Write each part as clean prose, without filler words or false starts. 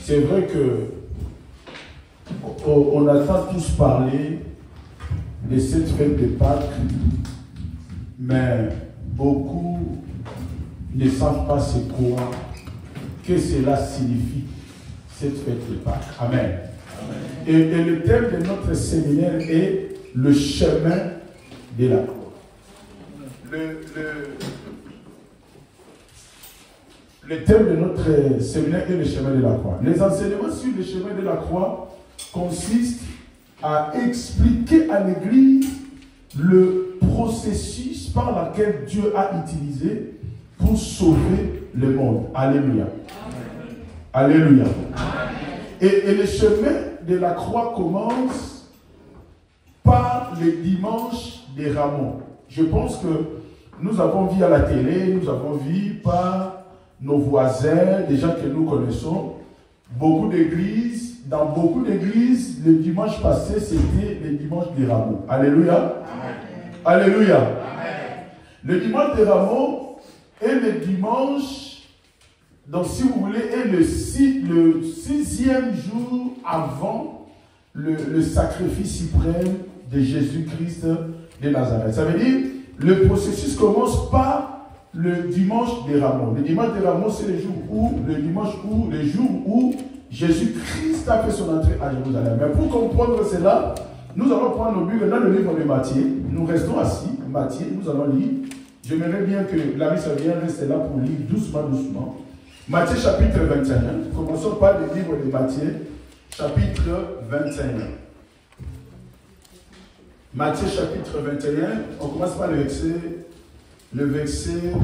c'est vrai que on entend tous parler de cette fête de Pâques, mais beaucoup ne savent pas c'est quoi, que cela signifie, cette fête de Pâques. Amen. Amen. Et le thème de notre séminaire est le chemin de la croix. Le thème de notre séminaire est le chemin de la croix. Les enseignements sur le chemin de la croix consistent à expliquer à l'Église le processus par lequel Dieu a utilisé pour sauver le monde. Alléluia. Amen. Alléluia. Amen. Et le chemin de la croix commence par le dimanche des Rameaux. Je pense que nous avons vu à la télé, nous avons vu par nos voisins, des gens que nous connaissons, beaucoup d'églises. Dans beaucoup d'églises, le dimanche passé, c'était le dimanche des Rameaux. Alléluia. Amen. Alléluia. Amen. Le dimanche des Rameaux est le dimanche, donc si vous voulez, est le sixième jour avant le sacrifice suprême de Jésus-Christ de Nazareth. Ça veut dire, le processus commence par le dimanche des Rameaux. Le dimanche des Rameaux, c'est le jour où Jésus-Christ a fait son entrée à Jérusalem. Mais pour comprendre cela, nous allons prendre nos Bibles dans le livre de Matthieu. Nous restons assis. Matthieu, nous allons lire. J'aimerais bien que la missionnaire reste là pour lire doucement. Matthieu chapitre 21. Commençons par le livre de Matthieu, chapitre 21. Matthieu chapitre 21. On commence par le verset 1er.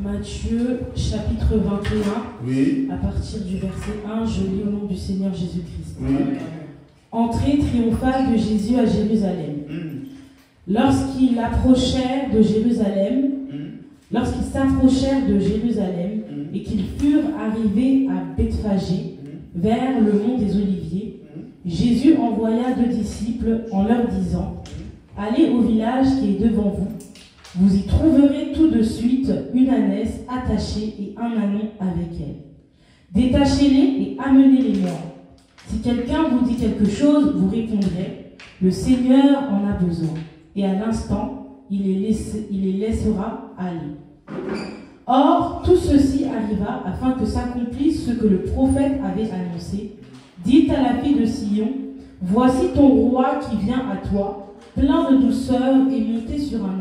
Matthieu chapitre 21, oui. À partir du verset 1, je lis au nom du Seigneur Jésus-Christ. Oui. Entrée triomphale de Jésus à Jérusalem. Lorsqu'ils s'approchèrent de Jérusalem et qu'ils furent arrivés à Bethphagée, vers le mont des Oliviers, Jésus envoya 2 disciples en leur disant: Allez au village qui est devant vous. Vous y trouverez tout de suite une ânesse attachée et un ânon avec elle. Détachez-les et amenez-les-moi. Si quelqu'un vous dit quelque chose, vous répondrez: le Seigneur en a besoin. Et à l'instant, il les laissera aller. Or, tout ceci arriva afin que s'accomplisse ce que le prophète avait annoncé. Dites à la fille de Sion: voici ton roi qui vient à toi, plein de douceur et monté sur un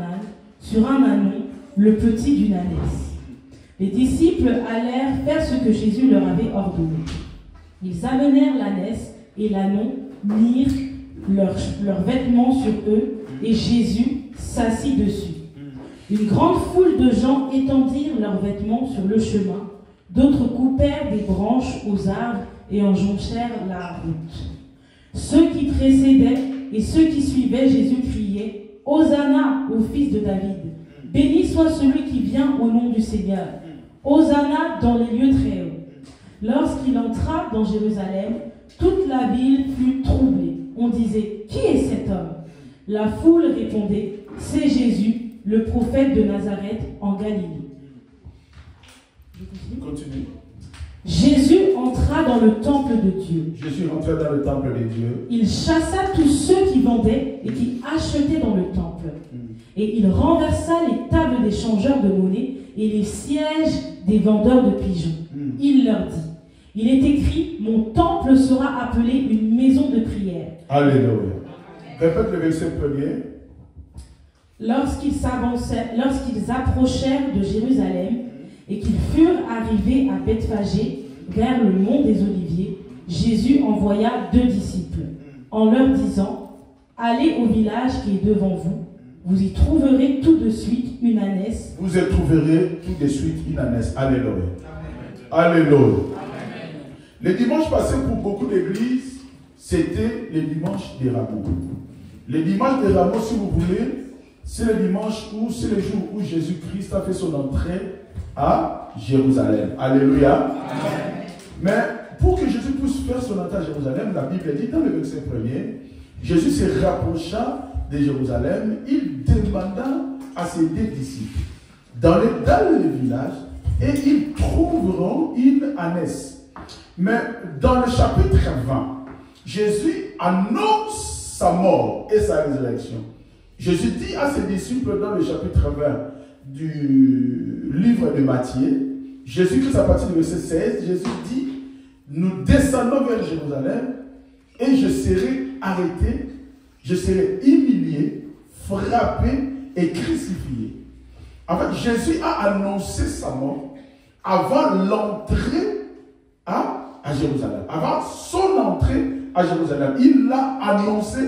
ânon, le petit d'une ânesse. Les disciples allèrent faire ce que Jésus leur avait ordonné. Ils amenèrent l'ânesse et l'ânon, mirent leurs vêtements sur eux, et Jésus s'assit dessus. Une grande foule de gens étendirent leurs vêtements sur le chemin, d'autres coupèrent des branches aux arbres et en jonchèrent la route. Ceux qui précédaient et ceux qui suivaient Jésus criaient: Hosanna au fils de David. Béni soit celui qui vient au nom du Seigneur. Hosanna dans les lieux très hauts. Lorsqu'il entra dans Jérusalem, toute la ville fut troublée. On disait: qui est cet homme? La foule répondait: c'est Jésus, le prophète de Nazareth en Galilée. Continue. Jésus entra dans le temple de Dieu. Jésus entra dans le temple de Dieu. Il chassa tous ceux qui vendaient et qui achetaient dans le temple. Et il renversa les tables des changeurs de monnaie et les sièges des vendeurs de pigeons. Il leur dit: il est écrit, mon temple sera appelé une maison de prière. Alléluia. Répète le verset premier. Lorsqu'ils approchèrent de Jérusalem et qu'ils furent arrivés à Bethphagée, vers le mont des Oliviers, Jésus envoya 2 disciples, en leur disant: allez au village qui est devant vous, vous y trouverez tout de suite une ânesse. Vous y trouverez tout de suite une ânesse. Alléluia. Alléluia. Le dimanche passé, pour beaucoup d'églises, c'était le dimanche des Rameaux. Le dimanche des Rameaux, si vous voulez, c'est le dimanche où c'est le jour où Jésus-Christ a fait son entrée à Jérusalem. Alléluia. Amen. Mais pour que Jésus puisse faire son entrée à Jérusalem, la Bible dit dans le verset 1er, Jésus se rapprocha de Jérusalem, il demanda à ses 2 disciples dans le village et ils trouveront une ânesse. Mais dans le chapitre 20, Jésus annonce sa mort et sa résurrection. Jésus dit à ses disciples dans le chapitre 20 du livre de Matthieu, Jésus-Christ à partir du verset 16, Jésus dit, nous descendons vers Jérusalem et je serai arrêté, je serai humilié, frappé et crucifié. En fait, Jésus a annoncé sa mort avant l'entrée à Jérusalem. Avant son entrée à Jérusalem, il l'a annoncé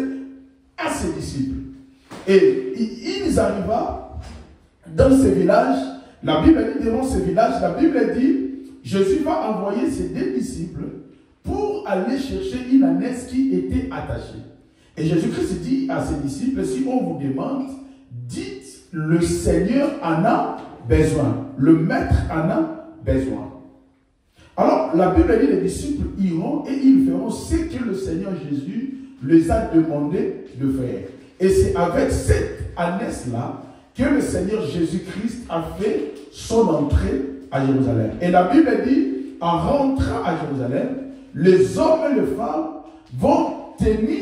à ses disciples. Et ils arrivent dans ces villages. La Bible dit devant ces villages, la Bible dit, Jésus va envoyer ses deux disciples pour aller chercher une ânesse qui était attachée. Et Jésus-Christ dit à ses disciples, si on vous demande, dites, le Seigneur en a besoin. Le Maître en a besoin. Alors, la Bible dit, les disciples iront et ils feront ce que le Seigneur Jésus les a demandé de faire. Et c'est avec cette ânesse-là que le Seigneur Jésus-Christ a fait son entrée à Jérusalem. Et la Bible dit, en rentrant à Jérusalem, les hommes et les femmes vont tenir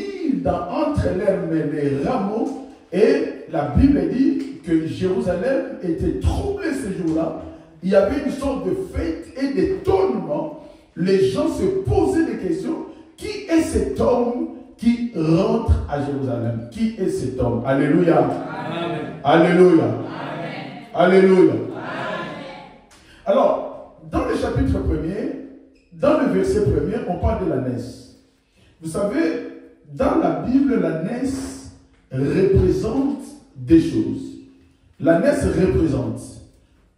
entre leurs mains les rameaux. Et la Bible dit que Jérusalem était troublée ce jour-là. Il y avait une sorte de fête et d'étonnement. Les gens se posaient des questions. Qui est cet homme qui rentre à Jérusalem? Qui est cet homme? Alléluia. Amen. Alléluia. Amen. Alléluia. Amen. Alors, dans le chapitre 1er, dans le verset 1er, on parle de l'ânesse. Vous savez, dans la Bible, l'ânesse représente des choses. L'ânesse représente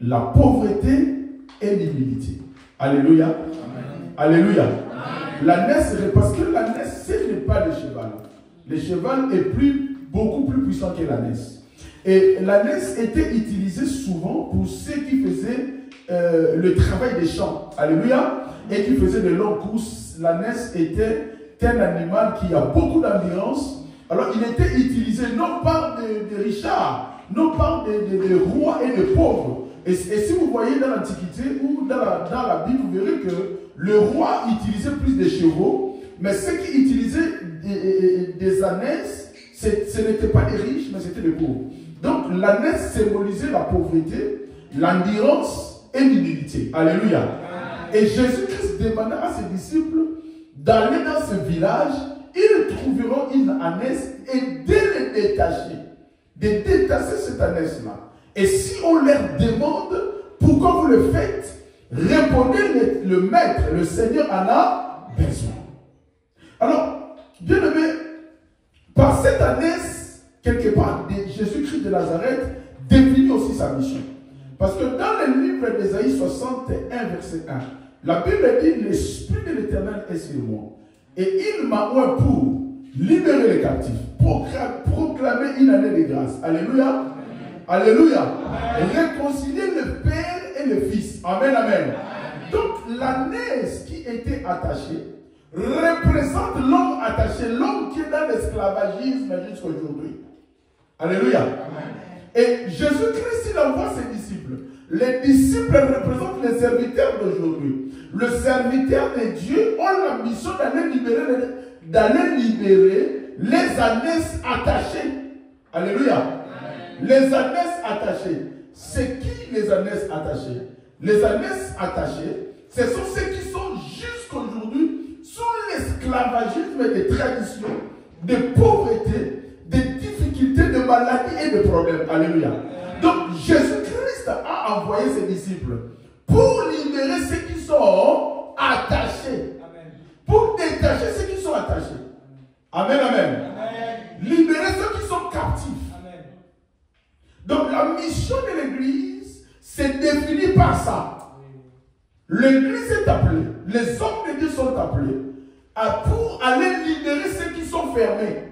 la pauvreté et l'humilité. Alléluia. Amen. Alléluia. L'ânesse, parce que l'ânesse, ce n'est pas le cheval. Le cheval est beaucoup plus puissant que l'ânesse. Et l'ânesse était utilisée souvent pour ceux qui faisaient le travail des champs. Alléluia. Et qui faisaient de longues courses. L'ânesse était un animal qui a beaucoup d'endurance. Alors il était utilisé non par des richards, non par des rois et des pauvres. Et si vous voyez dans l'Antiquité ou dans la Bible, vous verrez que le roi utilisait plus de chevaux, mais ceux qui utilisaient des ânesses, ce n'étaient pas des riches, mais c'était des pauvres. Donc l'ânesse symbolisait la pauvreté, l'endurance et l'humilité. Alléluia. Et Jésus-Christ demanda à ses disciples d'aller dans ce village. Ils trouveront une ânesse et de détacher cette ânesse-là. Et si on leur demande pourquoi vous le faites, répondez le Maître, le Seigneur en a besoin. Alors, bien aimé, par cette ânesse, quelque part, Jésus-Christ de Nazareth définit aussi sa mission. Parce que dans le livre d'Ésaïe 61, verset 1, la Bible dit, l'Esprit de l'Éternel est sur moi. Et il m'a oint pour libérer les captifs, pour proclamer une année de grâce. Alléluia. Amen. Alléluia. Amen. Réconcilier le Père et le Fils. Amen, amen. Amen. Donc l'ânesse qui était attachée représente l'homme attaché, l'homme qui est dans l'esclavagisme jusqu'à aujourd'hui. Alléluia. Amen. Et Jésus-Christ, il envoie ses disciples. Les disciples représentent les serviteurs d'aujourd'hui. Le serviteur de Dieu a la mission d'aller libérer les ânesses attachées. Alléluia. Amen. Les ânesses attachées. C'est qui les ânesses attachées? Les ânesses attachées, ce sont ceux qui sont jusqu'aujourd'hui sous l'esclavagisme des traditions, de pauvreté, de difficultés, de maladies et de problèmes. Alléluia. Donc Jésus-Christ a envoyé ses disciples pour libérer ceux qui sont attachés. Amen. Pour détacher ceux qui sont attachés. Amen, amen. Amen. Libérer ceux qui sont captifs. Amen. Donc la mission de l'Église, c'est défini par ça. L'Église est appelée, les hommes de Dieu sont appelés pour aller libérer ceux qui sont fermés.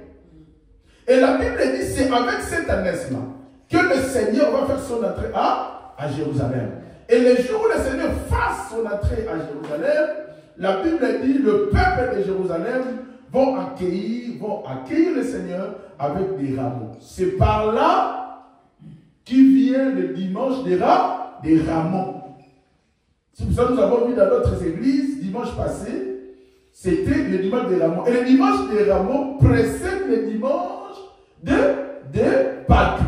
Et la Bible dit, c'est avec cette ânesse-là que le Seigneur va faire son entrée à Jérusalem. Et les jours où le Seigneur fasse son entrée à Jérusalem, la Bible dit, le peuple de Jérusalem vont accueillir le Seigneur avec des rameaux. C'est par là qui vient le dimanche des rameaux. C'est pour ça que nous avons vu dans d'autres églises, dimanche passé, c'était le dimanche des rameaux. Et le dimanche des rameaux précède le dimanche de Pâques.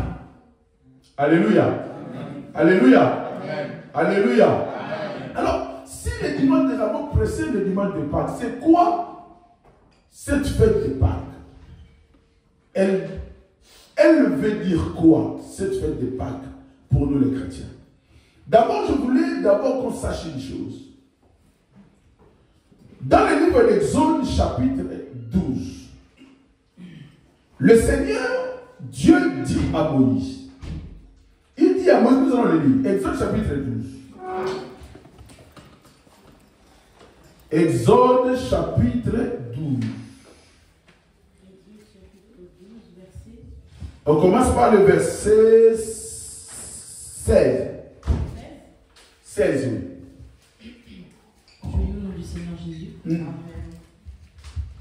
Alléluia. Amen. Alléluia. Amen. Alléluia. Amen. Alors, si le dimanche des rameaux précède le dimanche de Pâques, c'est quoi cette fête de Pâques? Elle veut dire quoi, cette fête de Pâques, pour nous les chrétiens? D'abord, je voulais qu'on sache une chose. Dans le livre d'Exode, chapitre 12, le Seigneur, Dieu dit à Moïse, il dit à Moïse, nous allons le lire, Exode chapitre 12. Exode chapitre 12. On commence par le verset 16. 16, oui. Je vais au nom du Seigneur Jésus. Amen.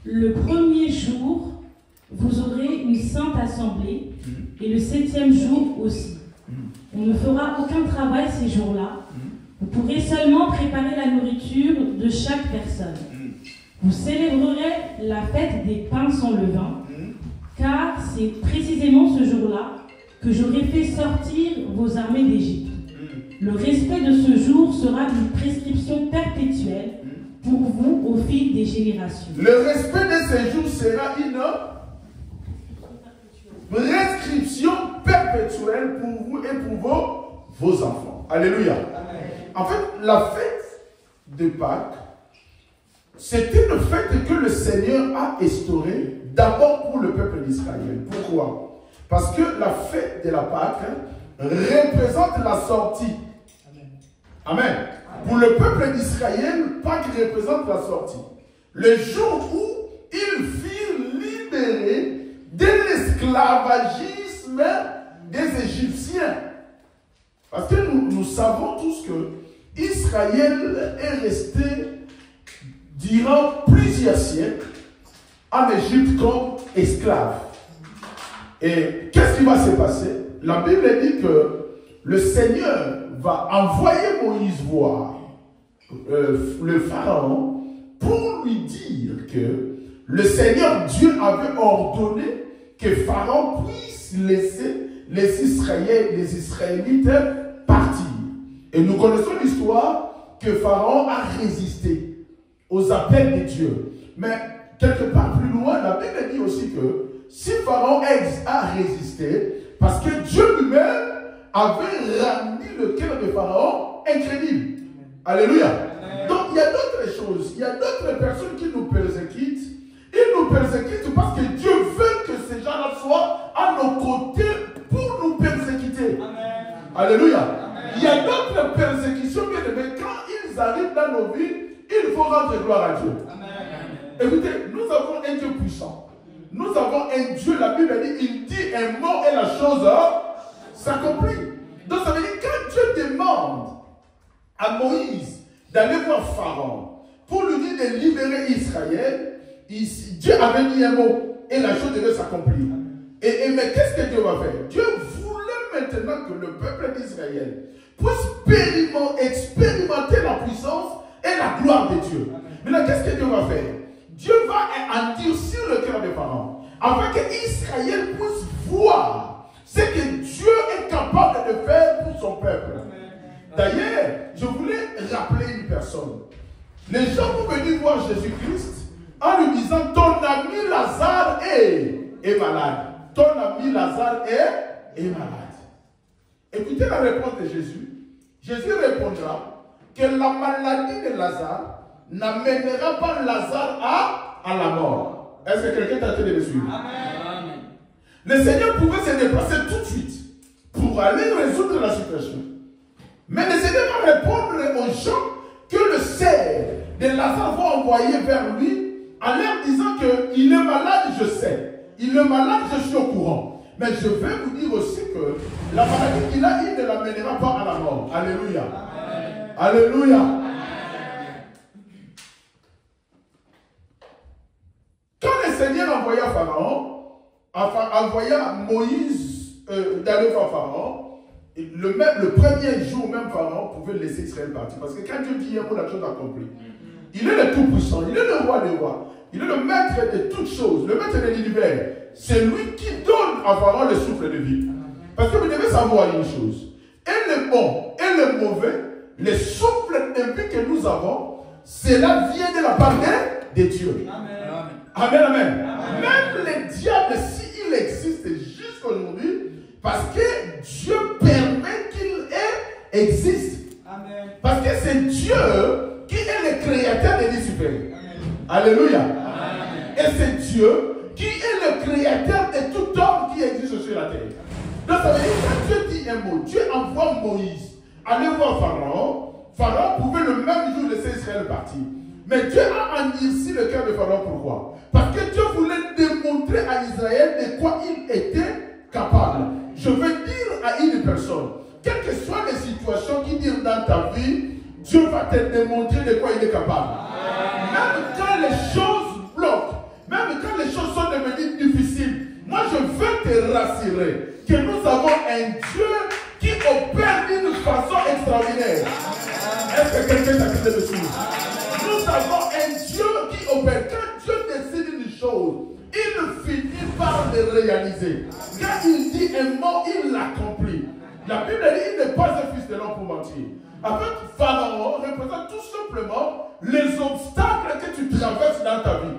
Le premier jour, vous aurez une sainte assemblée, et le 7e jour aussi. On ne fera aucun travail ces jours-là. Vous pourrez seulement préparer la nourriture de chaque personne. Vous célébrerez la fête des pains sans levain, car c'est précisément ce jour-là que j'aurai fait sortir vos armées d'Égypte. Le respect de ce jour sera une prescription perpétuelle pour vous au fil des générations. Le respect de ce jour sera une prescription perpétuelle pour vous et pour vos enfants. Alléluia. Amen. En fait, la fête de Pâques, c'était une fête que le Seigneur a instaurée d'abord pour le peuple d'Israël. Pourquoi? Parce que la fête de la Pâque représente la sortie. Amen. Amen. Pour le peuple d'Israël, Pâques représente la sortie. Le jour où ils furent libérés de l'esclavagisme des Égyptiens. Parce que nous savons tous que Israël est resté durant plusieurs siècles en Égypte comme esclave. Et qu'est-ce qui va se passer? La Bible dit que le Seigneur va envoyer Moïse voir le Pharaon pour lui dire que le Seigneur Dieu avait ordonné que Pharaon puisse laisser les Israélites partir. Et nous connaissons l'histoire que Pharaon a résisté aux appels de Dieu. Mais quelque part plus loin, la Bible dit aussi que si Pharaon a résisté, parce que Dieu lui-même avait rendu le cœur de Pharaon incrédule. Alléluia. Amen. Donc il y a d'autres choses, il y a d'autres personnes qui nous persécutent. Ils nous persécutent parce que Dieu veut que ces gens-là soient à nos côtés pour nous persécuter. Amen. Alléluia. Amen. Il y a d'autres persécutions, bien aimés, quand ils arrivent dans nos vies, il faut rendre gloire à Dieu. Amen. Écoutez, nous avons un Dieu puissant. Nous avons un Dieu, la Bible dit, il dit un mot et la chose s'accomplit. Donc ça veut dire que quand Dieu demande à Moïse d'aller voir Pharaon pour lui dire de libérer Israël, Dieu avait dit un mot et la chose devait s'accomplir. Mais qu'est-ce que Dieu va faire? Dieu voulait maintenant que le peuple d'Israël puisse expérimenter la puissance et la gloire de Dieu. Maintenant, qu'est-ce que Dieu va faire? Dieu va endurcir le cœur de Pharaon afin qu'Israël puisse voir ce que Dieu est capable de faire pour son peuple. D'ailleurs, je voulais rappeler une personne. Les gens vont venir voir Jésus-Christ en lui disant, ton ami Lazare est malade. Ton ami Lazare est malade. Écoutez la réponse de Jésus. Jésus répondra que la maladie de Lazare n'amènera pas Lazare à la mort. Est-ce que quelqu'un est en train de me suivre? Amen. Le Seigneur pouvait se déplacer tout de suite pour aller résoudre la situation. Mais le Seigneur va répondre aux gens que le cerf de Lazare va envoyer vers lui en leur disant qu'il est malade, je sais. Il est malade, je suis au courant. Mais je vais vous dire aussi que la maladie qu'il a, il ne l'amènera pas à la mort. Alléluia. Amen. Alléluia. Amen. Quand le Seigneur envoya Pharaon, envoya Moïse d'aller voir Pharaon, le premier jour, même Pharaon pouvait laisser Israël partir. Parce que quand Dieu dit un mot, la chose accomplie. Il est le tout-puissant, il est le roi des rois. Il est le maître de toutes choses, le maître de l'univers. C'est lui qui donne à Pharaon le souffle de vie. Parce que vous devez savoir une chose. Et le bon et le mauvais, le souffle de vie que nous avons, cela vient de la part de Dieu. Amen. Amen, amen. Même le diable, s'il existe jusqu'aujourd'hui, parce que Dieu permet qu'il existe. Amen. Parce que c'est Dieu qui est le créateur de Lucifer. Alléluia. Amen. Et c'est Dieu qui est le créateur de tout homme qui existe sur la terre. Donc ça veut dire que quand Dieu dit un mot, Dieu envoie Moïse aller voir Pharaon. Pharaon pouvait le même jour laisser Israël partir. Mais Dieu a endurci le cœur de Pharaon. Pourquoi? Parce que Dieu voulait démontrer à Israël de quoi il était capable. Je veux dire à une personne, quelles que soient les situations qui dirent dans ta vie, Dieu va te démontrer de quoi il est capable. Même quand les choses bloquent, même quand les choses sont devenues difficiles, moi je veux te rassurer que nous avons un Dieu qui opère d'une façon extraordinaire. Est-ce que quelqu'un t'a dit dessus? Nous avons un Dieu qui opère. Quand Dieu décide une chose, il finit par le réaliser. Quand il dit un mot, il l'accomplit. La Bible dit il n'est pas un fils de l'homme pour mentir. En fait, Pharaon représente tout simplement les obstacles que tu traverses dans ta vie.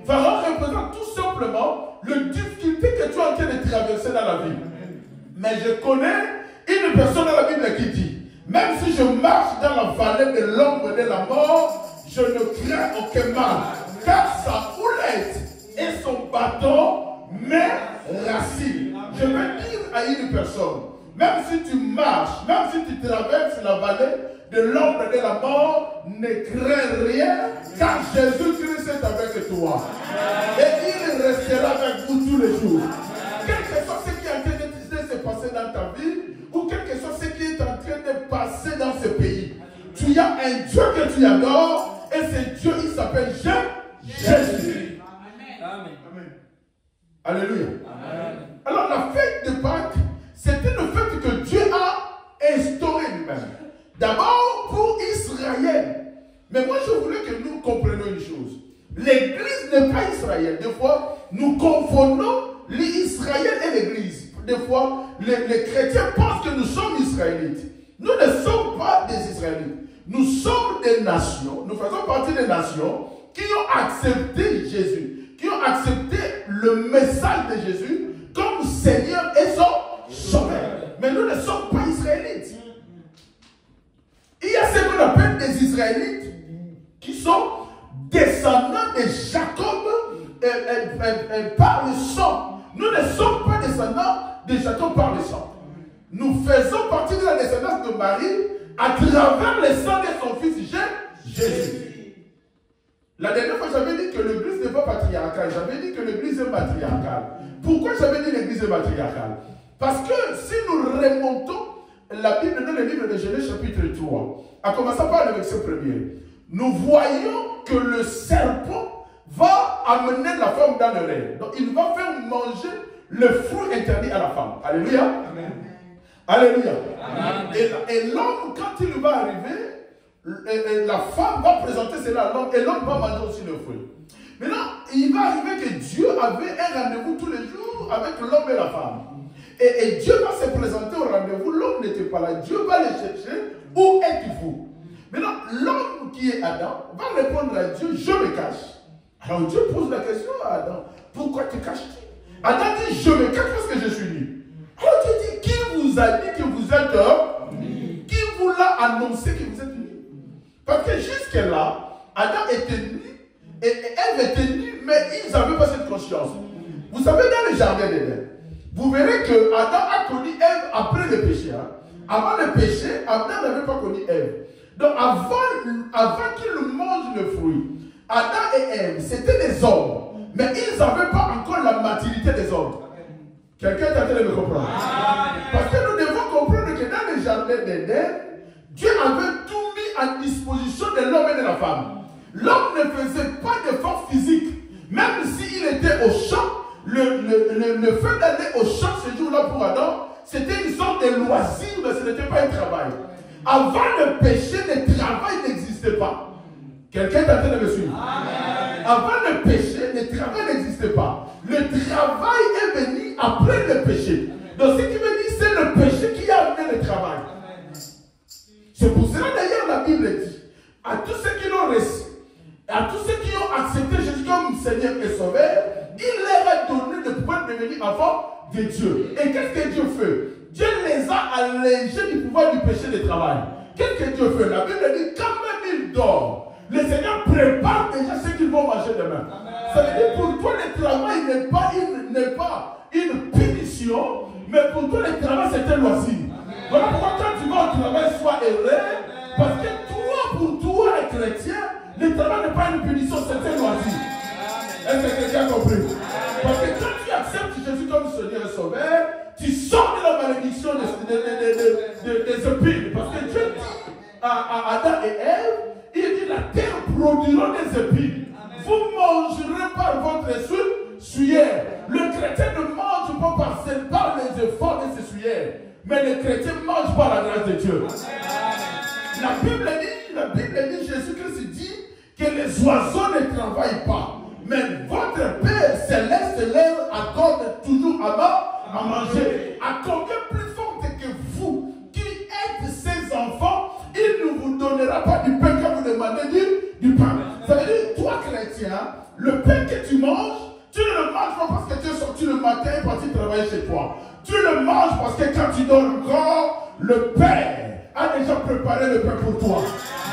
Pharaon représente tout simplement les difficultés que tu es en train de traverser dans la vie. Mais je connais une personne dans la Bible qui dit, même si je marche dans la vallée de l'ombre de la mort, je ne crains aucun mal, car sa houlette et son bâton me rassurent. Je veux dire à une personne, même si tu marches, même si tu traverses la vallée de l'ombre de la mort, ne crains rien, car Jésus-Christ est avec toi. Et il restera avec vous tous les jours. Quel que soit ce qui est en train de se passer dans ta vie, ou quel que soit ce qui est en train de passer dans ce pays, tu as un Dieu que tu adores, et ce Dieu, il s'appelle Jésus. Amen. Amen. Alléluia. Amen. Alors la fête de Pâques, c'était le fait que Dieu a instauré lui-même. D'abord pour Israël. Mais moi je voulais que nous comprenions une chose. L'église n'est pas Israël. Des fois, nous confondons l'Israël et l'église. Des fois, les chrétiens pensent que nous sommes israélites. Nous ne sommes pas des Israélites. Nous sommes des nations. Nous faisons partie des nations qui ont accepté Jésus, qui ont accepté le message de Jésus comme Seigneur et son Sauveur. Mais nous ne sommes pas israélites. Il y a ce qu'on appelle des Israélites qui sont descendants de Jacob par le sang. Nous ne sommes pas descendants de Jacob par le sang. Nous faisons partie de la descendance de Marie à travers le sang de son fils Jésus. La dernière fois, j'avais dit que l'église n'est pas patriarcale. J'avais dit que l'église est matriarcale. Pourquoi j'avais dit l'église est matriarcale? Parce que si nous remontons la Bible dans le livre de Genèse chapitre 3, en commençant par le verset 1er, nous voyons que le serpent va amener la femme dans le lait. Donc il va faire manger le fruit interdit à la femme. Alléluia. Amen. Alléluia. Amen. Et l'homme, quand il va arriver, la femme va présenter cela à l'homme et l'homme va manger aussi le fruit. Maintenant, il va arriver que Dieu avait un rendez-vous tous les jours avec l'homme et la femme. Et Dieu va se présenter au rendez-vous, l'homme n'était pas là. Dieu va les chercher. Où êtes-vous? Maintenant, l'homme qui est Adam va répondre à Dieu, je me cache. Alors Dieu pose la question à Adam, pourquoi te caches-tu? Adam dit, je me cache parce que je suis nu. Alors Dieu dit, qui vous a dit que vous êtes nu? Qui vous l'a annoncé que vous êtes nu? Parce que jusque-là, Adam était nu et Ève était nue, mais ils n'avaient pas cette conscience. Vous savez, dans le jardin d'Éden, vous verrez que Adam a connu Ève après le péché. Hein? Avant le péché, Adam n'avait pas connu Ève. Donc avant qu'il mange le fruit, Adam et Ève, c'était des hommes. Mais ils n'avaient pas encore la maturité des hommes. Quelqu'un est en train de me comprendre? Parce que nous devons comprendre que dans le jardin d'Éden, Dieu avait tout mis à disposition de l'homme et de la femme. L'homme ne faisait pas d'effort physique. Même s'il était au champ, le fait d'aller au champ ce jour-là pour Adam, c'était une sorte des loisirs, mais ce n'était pas un travail. Avant le péché, le travail n'existait pas. Quelqu'un est en train de me suivre? Amen. Avant le péché, le travail n'existait pas. Le travail est venu après le péché. Donc ce qui veut dire, c'est le péché qui a amené le travail. C'est pour cela d'ailleurs la Bible dit, à tous ceux qui l'ont reçu, à tous ceux qui ont accepté Jésus comme Seigneur et Sauveur, il leur a donné de pouvoir devenir enfants de Dieu. Et qu'est-ce que Dieu fait? Dieu les a allégés du pouvoir du péché de travail. Qu'est-ce que Dieu fait? La Bible dit, quand même ils dorment, le Seigneur prépare déjà ce qu'ils vont manger demain. Amen. Ça veut dire pour toi le travail n'est pas une punition, mais pour toi le travail c'est un loisir. Amen. Voilà pourquoi quand tu vas au travail, sois heureux, parce que toi, pour toi les chrétiens, le travail n'est pas une punition, c'est un loisir. Est-ce que quelqu'un a compris? Parce que quand tu acceptes Jésus comme Seigneur et Sauveur, tu sors de la malédiction des épines. Parce que Dieu dit à Adam et Ève, il dit la terre produira des épines. Vous mangerez par votre sueur. Le chrétien ne mange pas par les efforts de ses sueurs, mais le chrétien mange par la grâce de Dieu. La Bible dit, Jésus-Christ dit que les oiseaux ne travaillent pas, mais votre Père céleste leur accorde toujours à manger. À combien plus forte que vous, qui êtes ses enfants, il ne vous donnera pas du pain quand vous demandez du pain. Ça veut dire, toi chrétien, le pain que tu manges, tu ne le manges pas parce que tu es sorti le matin et parti travailler chez toi. Tu le manges parce que quand tu dors encore, le Père a déjà préparé le pain pour toi.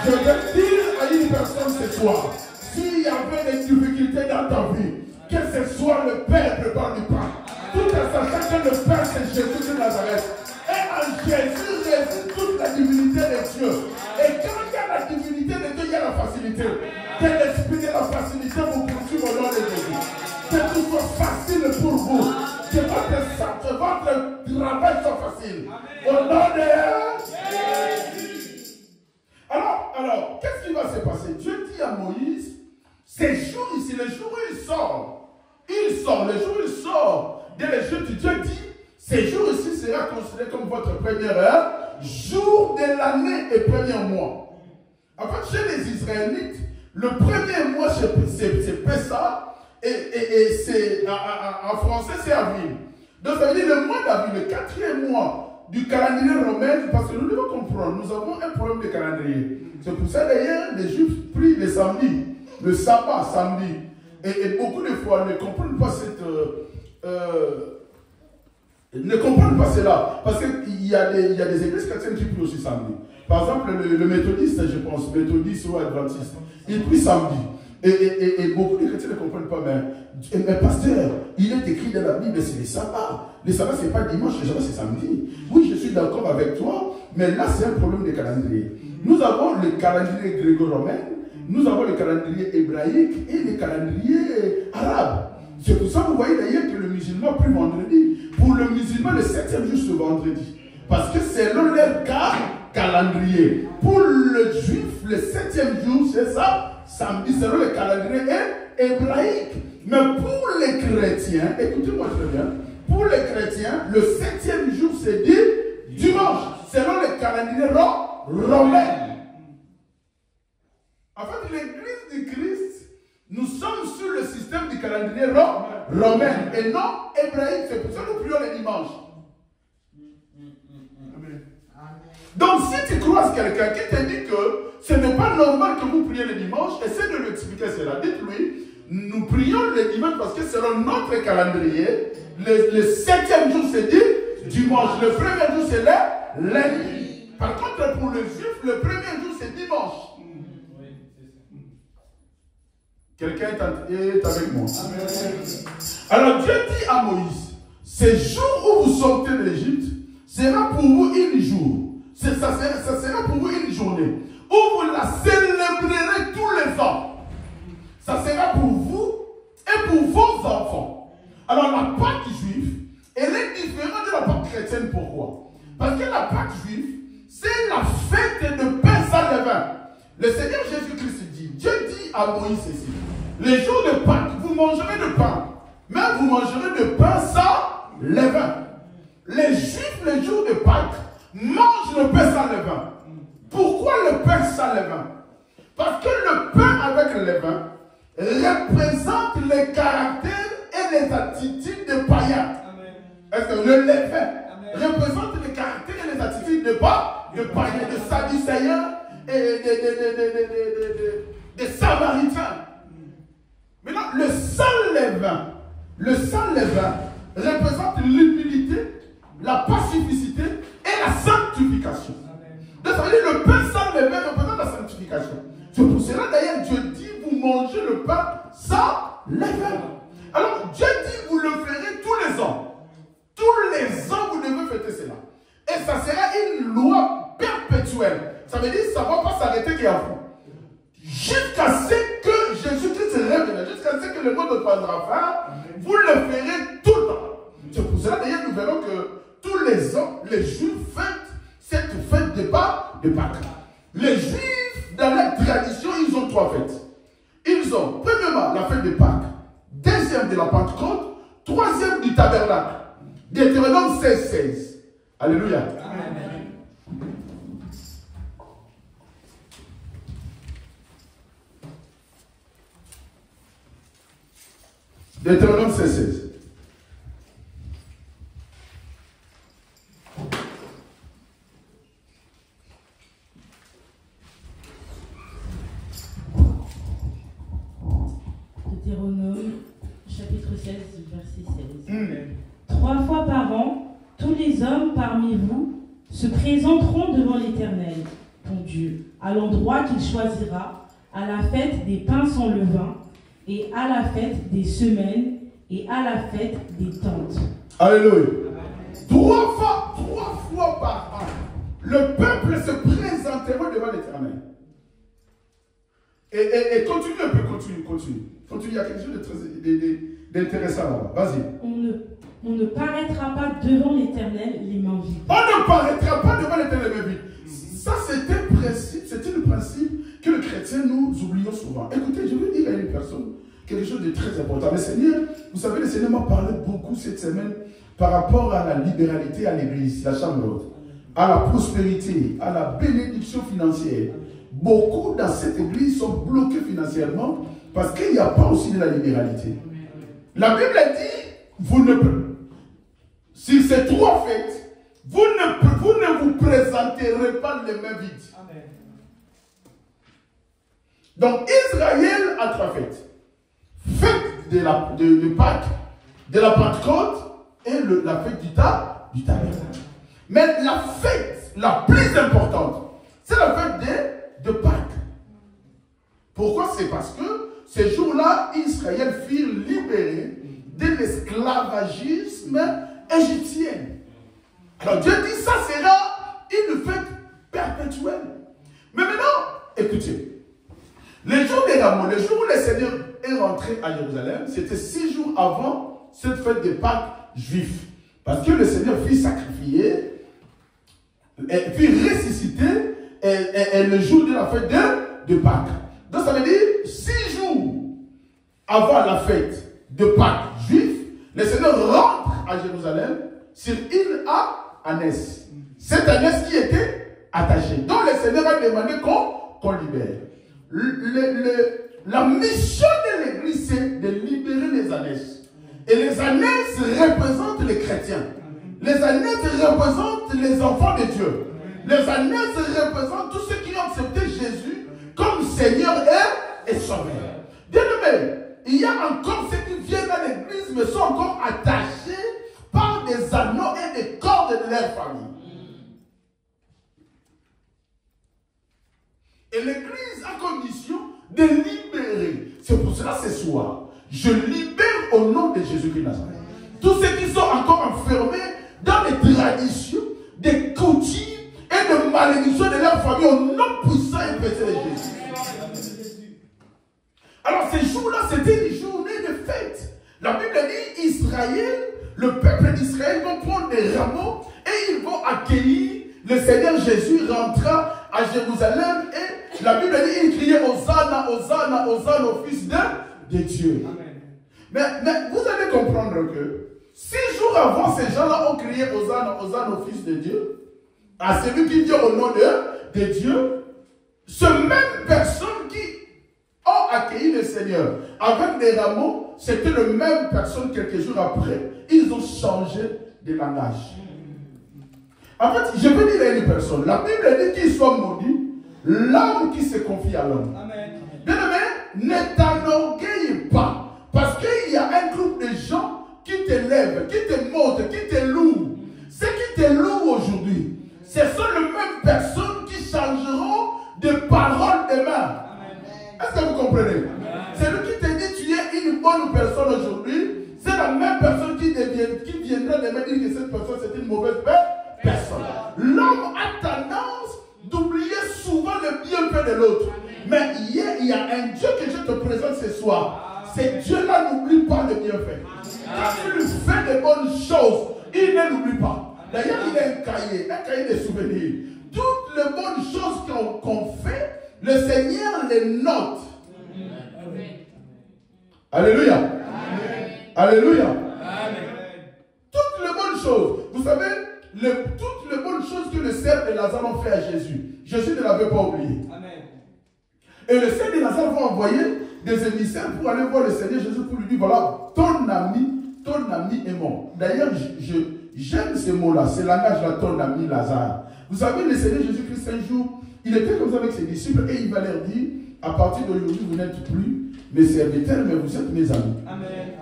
Je vais dire à une personne ce soir, s'il y avait des difficultés dans ta vie, que ce soit le Père prépare du pain. Tout en sachant que le Père c'est Jésus de Nazareth. Et en Jésus réside toute la divinité de Dieu. Et quand il y a la divinité de Dieu, il y a la facilité. Que l'esprit de la facilité vous poursuive au nom de Jésus. Que tout soit facile pour vous. Que votre travail soit facile. Au nom de Jésus. Alors, qu'est-ce qui va se passer? Dieu dit à Moïse, ces jours ici, le jour où le jour où il sort de l'Égypte, Dieu dit, ces jours ici sera considéré comme votre première heure, jour de l'année et premier mois. En fait, chez les Israélites, le premier mois c'est Pessah et c'est en français c'est avril. Donc ça veut dire le mois d'avril, le 4e mois du calendrier romain, parce que nous devons comprendre, nous avons un problème de calendrier. C'est pour ça d'ailleurs les Juifs prient le samedi, le sabbat samedi. Et beaucoup de fois ne comprennent pas ne comprennent pas cela. Parce qu'il y a des églises chrétiennes qui prient aussi samedi. Par exemple, le méthodiste, je pense, méthodiste ou adventiste, il prie samedi. Et beaucoup de chrétiens ne comprennent pas, mais pasteur, il est écrit dans la Bible, c'est le sabbat. Le sabbat, ce n'est pas dimanche, le sabbat, c'est samedi. Oui, je suis d'accord avec toi, mais là, c'est un problème de calendrier. Nous avons le calendrier gréco-romain, nous avons le calendrier hébraïque et le calendrier arabe. C'est pour ça que vous voyez d'ailleurs que le musulman prie vendredi. Pour le musulman, le 7e jour, c'est vendredi. Parce que c'est leur calendrier. Pour le juif, le 7e jour, c'est ça, samedi, c'est le calendrier hébraïque. Mais pour les chrétiens, écoutez-moi très bien, pour les chrétiens, le 7e jour, c'est dit dimanche, selon le calendrier romain. En fait, l'église du Christ, nous sommes sur le système du calendrier romain et non hébraïque. C'est pour ça que nous prions les dimanches. Amen. Donc, si tu croises quelqu'un qui te dit que ce n'est pas normal que vous priez le dimanche, essaie de lui expliquer cela. Dites-lui, nous prions le dimanche parce que selon notre calendrier, le 7e jour c'est dit dimanche, le 1er jour c'est lundi. Par contre, pour le juif, le 1er jour c'est dimanche. Quelqu'un est avec moi. Amen. Alors Dieu dit à Moïse, ces jours où vous sortez de l'Égypte sera pour vous une jour. Ça sera pour vous une journée où vous la célébrerez tous les ans. Ça sera pour vous et pour vos enfants. Alors la Pâque juive, elle est différente de la Pâque chrétienne. Pourquoi? Parce que la Pâque juive, c'est la fête de pain sans levain. Le Seigneur Jésus-Christ dit, Dieu dit à Moïse ici, les jours de Pâques, vous mangerez de pain, mais vous mangerez de pain sans levain. les Juifs, le jour de Pâques, mangent le pain sans levain. Pourquoi le pain sans levain? Parce que le pain avec le levain représente les caractères et les attitudes de païens. Est-ce que le levain représente les caractères et les attitudes de païens, de sadducéens et des samaritains? Maintenant, le sans levain représente l'humilité, la pacificité et la sanctification. Donc, ça veut dire le pain sans levain représente la sanctification. C'est pour cela d'ailleurs Dieu dit vous mangez le pain sans levain. Alors Dieu dit vous le ferez tous les ans. Tous les ans vous devez fêter cela. Et ça sera une loi perpétuelle. Ça veut dire que ça ne va pas s'arrêter qu'il y a vous. Jusqu'à ce que Jésus-Christ revienne, jusqu'à ce que le monde ne prendra fin, vous le ferez tout le temps. C'est pour cela d'ailleurs nous verrons que tous les ans, les Juifs fêtent cette fête de Pâques. Les Juifs, dans leur tradition, ils ont 3 fêtes. Ils ont, premièrement, la fête de Pâques, deuxième de la Pentecôte, troisième du tabernacle. Deutéronome 16. Alléluia. Amen. Deutéronome 16. Deutéronome, chapitre 16, verset 16. 3 fois par an, tous les hommes parmi vous se présenteront devant l'Éternel, ton Dieu, à l'endroit qu'il choisira, à la fête des pains sans levain, et à la fête des semaines, et à la fête des tentes. Alléluia. 3 fois par an, le peuple se présentera devant l'Éternel. Et continue un peu, continue. Il y a quelque chose de très d'intéressant là-bas. Vas-y. On ne paraîtra pas devant l'Éternel les mains vides. On ne paraîtra pas devant l'Éternel les mains vides. Ça, c'était le principe que les chrétiens nous oublions souvent. Écoutez, je veux dire à une personne quelque chose de très important. Le Seigneur, vous savez, le Seigneur m'a parlé beaucoup cette semaine par rapport à la libéralité à l'église, la chambre haute, à la prospérité, à la bénédiction financière. Beaucoup dans cette église sont bloqués financièrement parce qu'il n'y a pas aussi de la libéralité. La Bible dit, sur ces 3 fêtes, vous ne vous présenterez pas les mains vides. Amen. Donc Israël a 3 fêtes. Fête de Pâques, de la Pentecôte et la fête du tabernacle. Mais la fête la plus importante, c'est la fête de Pâques. Pourquoi? C'est parce que ces jours-là, Israël fut libéré de l'esclavagisme égyptien. Alors Dieu dit, ça sera une fête perpétuelle. Mais maintenant, écoutez, les jours des Rameaux, le jour où le Seigneur est rentré à Jérusalem, c'était 6 jours avant cette fête de Pâques juif. Parce que le Seigneur fut sacrifié, puis ressuscité, et le jour de la fête de Pâques. Donc ça veut dire 6 jours avant la fête de Pâques juif, le Seigneur rentre à Jérusalem sur une ânesse. Cette ânesse qui était attachée. Donc le Seigneur a demandé qu'on libère. La mission de l'église, c'est de libérer les ânesses. Et les ânesses représentent les chrétiens. Les ânesses représentent les enfants de Dieu. Les ânesses représentent tous ceux qui ont accepté Jésus comme Seigneur et Sauveur. Bien-aimés, il y a encore ceux qui viennent à l'église mais sont encore attachés par des anneaux et des cordes de leur famille. Et l'église a condition de libérer. C'est pour cela ce soir, je libère au nom de Jésus-Christ Nazareth tous ceux qui sont encore enfermés dans les traditions, des coutumes et de malédictions de leur famille au nom puissant et précieux de Jésus. Alors ces jours-là, c'était une journée de fête. La Bible dit Israël, le peuple d'Israël vont prendre des rameaux et ils vont accueillir le Seigneur Jésus rentra à Jérusalem et la Bible dit il criait Hosanna, Hosanna, Hosanna au Fils de Dieu. Amen. Mais vous allez comprendre que 6 jours avant, ces gens-là ont crié Hosanna, Hosanna au Fils de Dieu, à celui qui vient au nom de Dieu. Ces mêmes personnes qui ont accueilli le Seigneur avec des rameaux, c'était les mêmes personnes quelques jours après, ils ont changé de langage. En fait, je veux dire à une personne, la Bible dit qu'il soit maudit l'homme qui se confie à l'homme. Bien-aimé, ne t'enorgueille pas, parce qu'il y a un groupe de gens qui t'élèvent, qui te montrent, qui te louent. Ceux qui te louent aujourd'hui, ce sont les mêmes personnes qui changeront de parole demain. Est-ce que vous comprenez? Celui qui te dit tu es une bonne personne aujourd'hui, c'est la même personne qui viendra demain dire que cette personne c'est une mauvaise personne. L'homme a tendance d'oublier souvent le bienfait de l'autre. Mais hier, il y a un Dieu que je te présente ce soir. Ce Dieu-là n'oublie pas le bienfait. Quand tu lui fais de bonnes choses, il ne l'oublie pas. D'ailleurs, il a un cahier de souvenirs. Toutes les bonnes choses qu'on fait, le Seigneur les note. Alléluia. Amen. Alléluia. Amen. Toutes les bonnes choses. Vous savez, toutes les bonnes choses que le cerf de Lazare ont fait à Jésus, Jésus ne l'avait pas oublié. Amen. Et le cerf de Lazare va envoyer des émissaires pour aller voir le Seigneur Jésus pour lui dire, voilà, ton ami est mort. D'ailleurs, j'aime ce mot-là, ce langage-là, ton ami Lazare. Vous savez, le Seigneur Jésus-Christ, un jour, il était comme ça avec ses disciples et il va leur dire, à partir d'aujourd'hui, vous n'êtes plus mes serviteurs, mais vous êtes mes amis. Amen.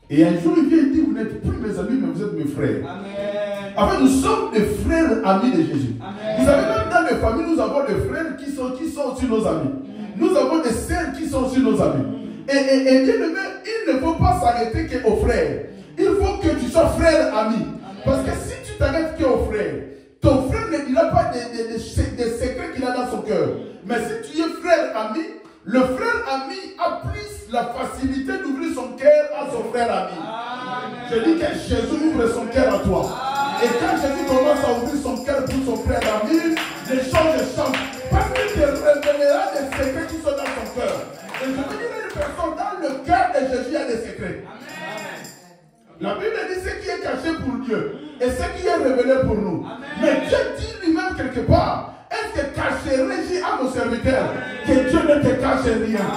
Et un jour, il vient et dit, vous n'êtes plus mes amis, mais vous êtes mes frères. Amen. En fait, nous sommes des frères amis de Jésus. Amen. Vous savez, même dans les familles, nous avons des frères qui sont aussi nos amis. Nous avons des sœurs qui sont aussi nos amis. Et bien aimé, il ne faut pas s'arrêter qu'aux frères. Il faut que tu sois frère ami. Parce que si tu t'arrêtes qu'aux frères, ton frère ne dira pas des secrets qu'il a dans son cœur. Mais si tu es frère ami, le frère ami a plus la facilité d'ouvrir son cœur à son frère ami. Amen. Je dis que Jésus ouvre son cœur à toi. Amen. Et quand Jésus commence à ouvrir son cœur pour son frère ami, les choses changent. Parce qu'il te révélera des secrets qui sont dans son cœur. Et je veux dire à une personne, dans le cœur de Jésus, il y a des secrets. Amen. La Bible dit ce qui est caché pour Dieu et ce qui est révélé pour nous. Amen. Mais Dieu dit lui-même quelque part, est-ce que cacherai-je à mon serviteur que Dieu ne te cache rien?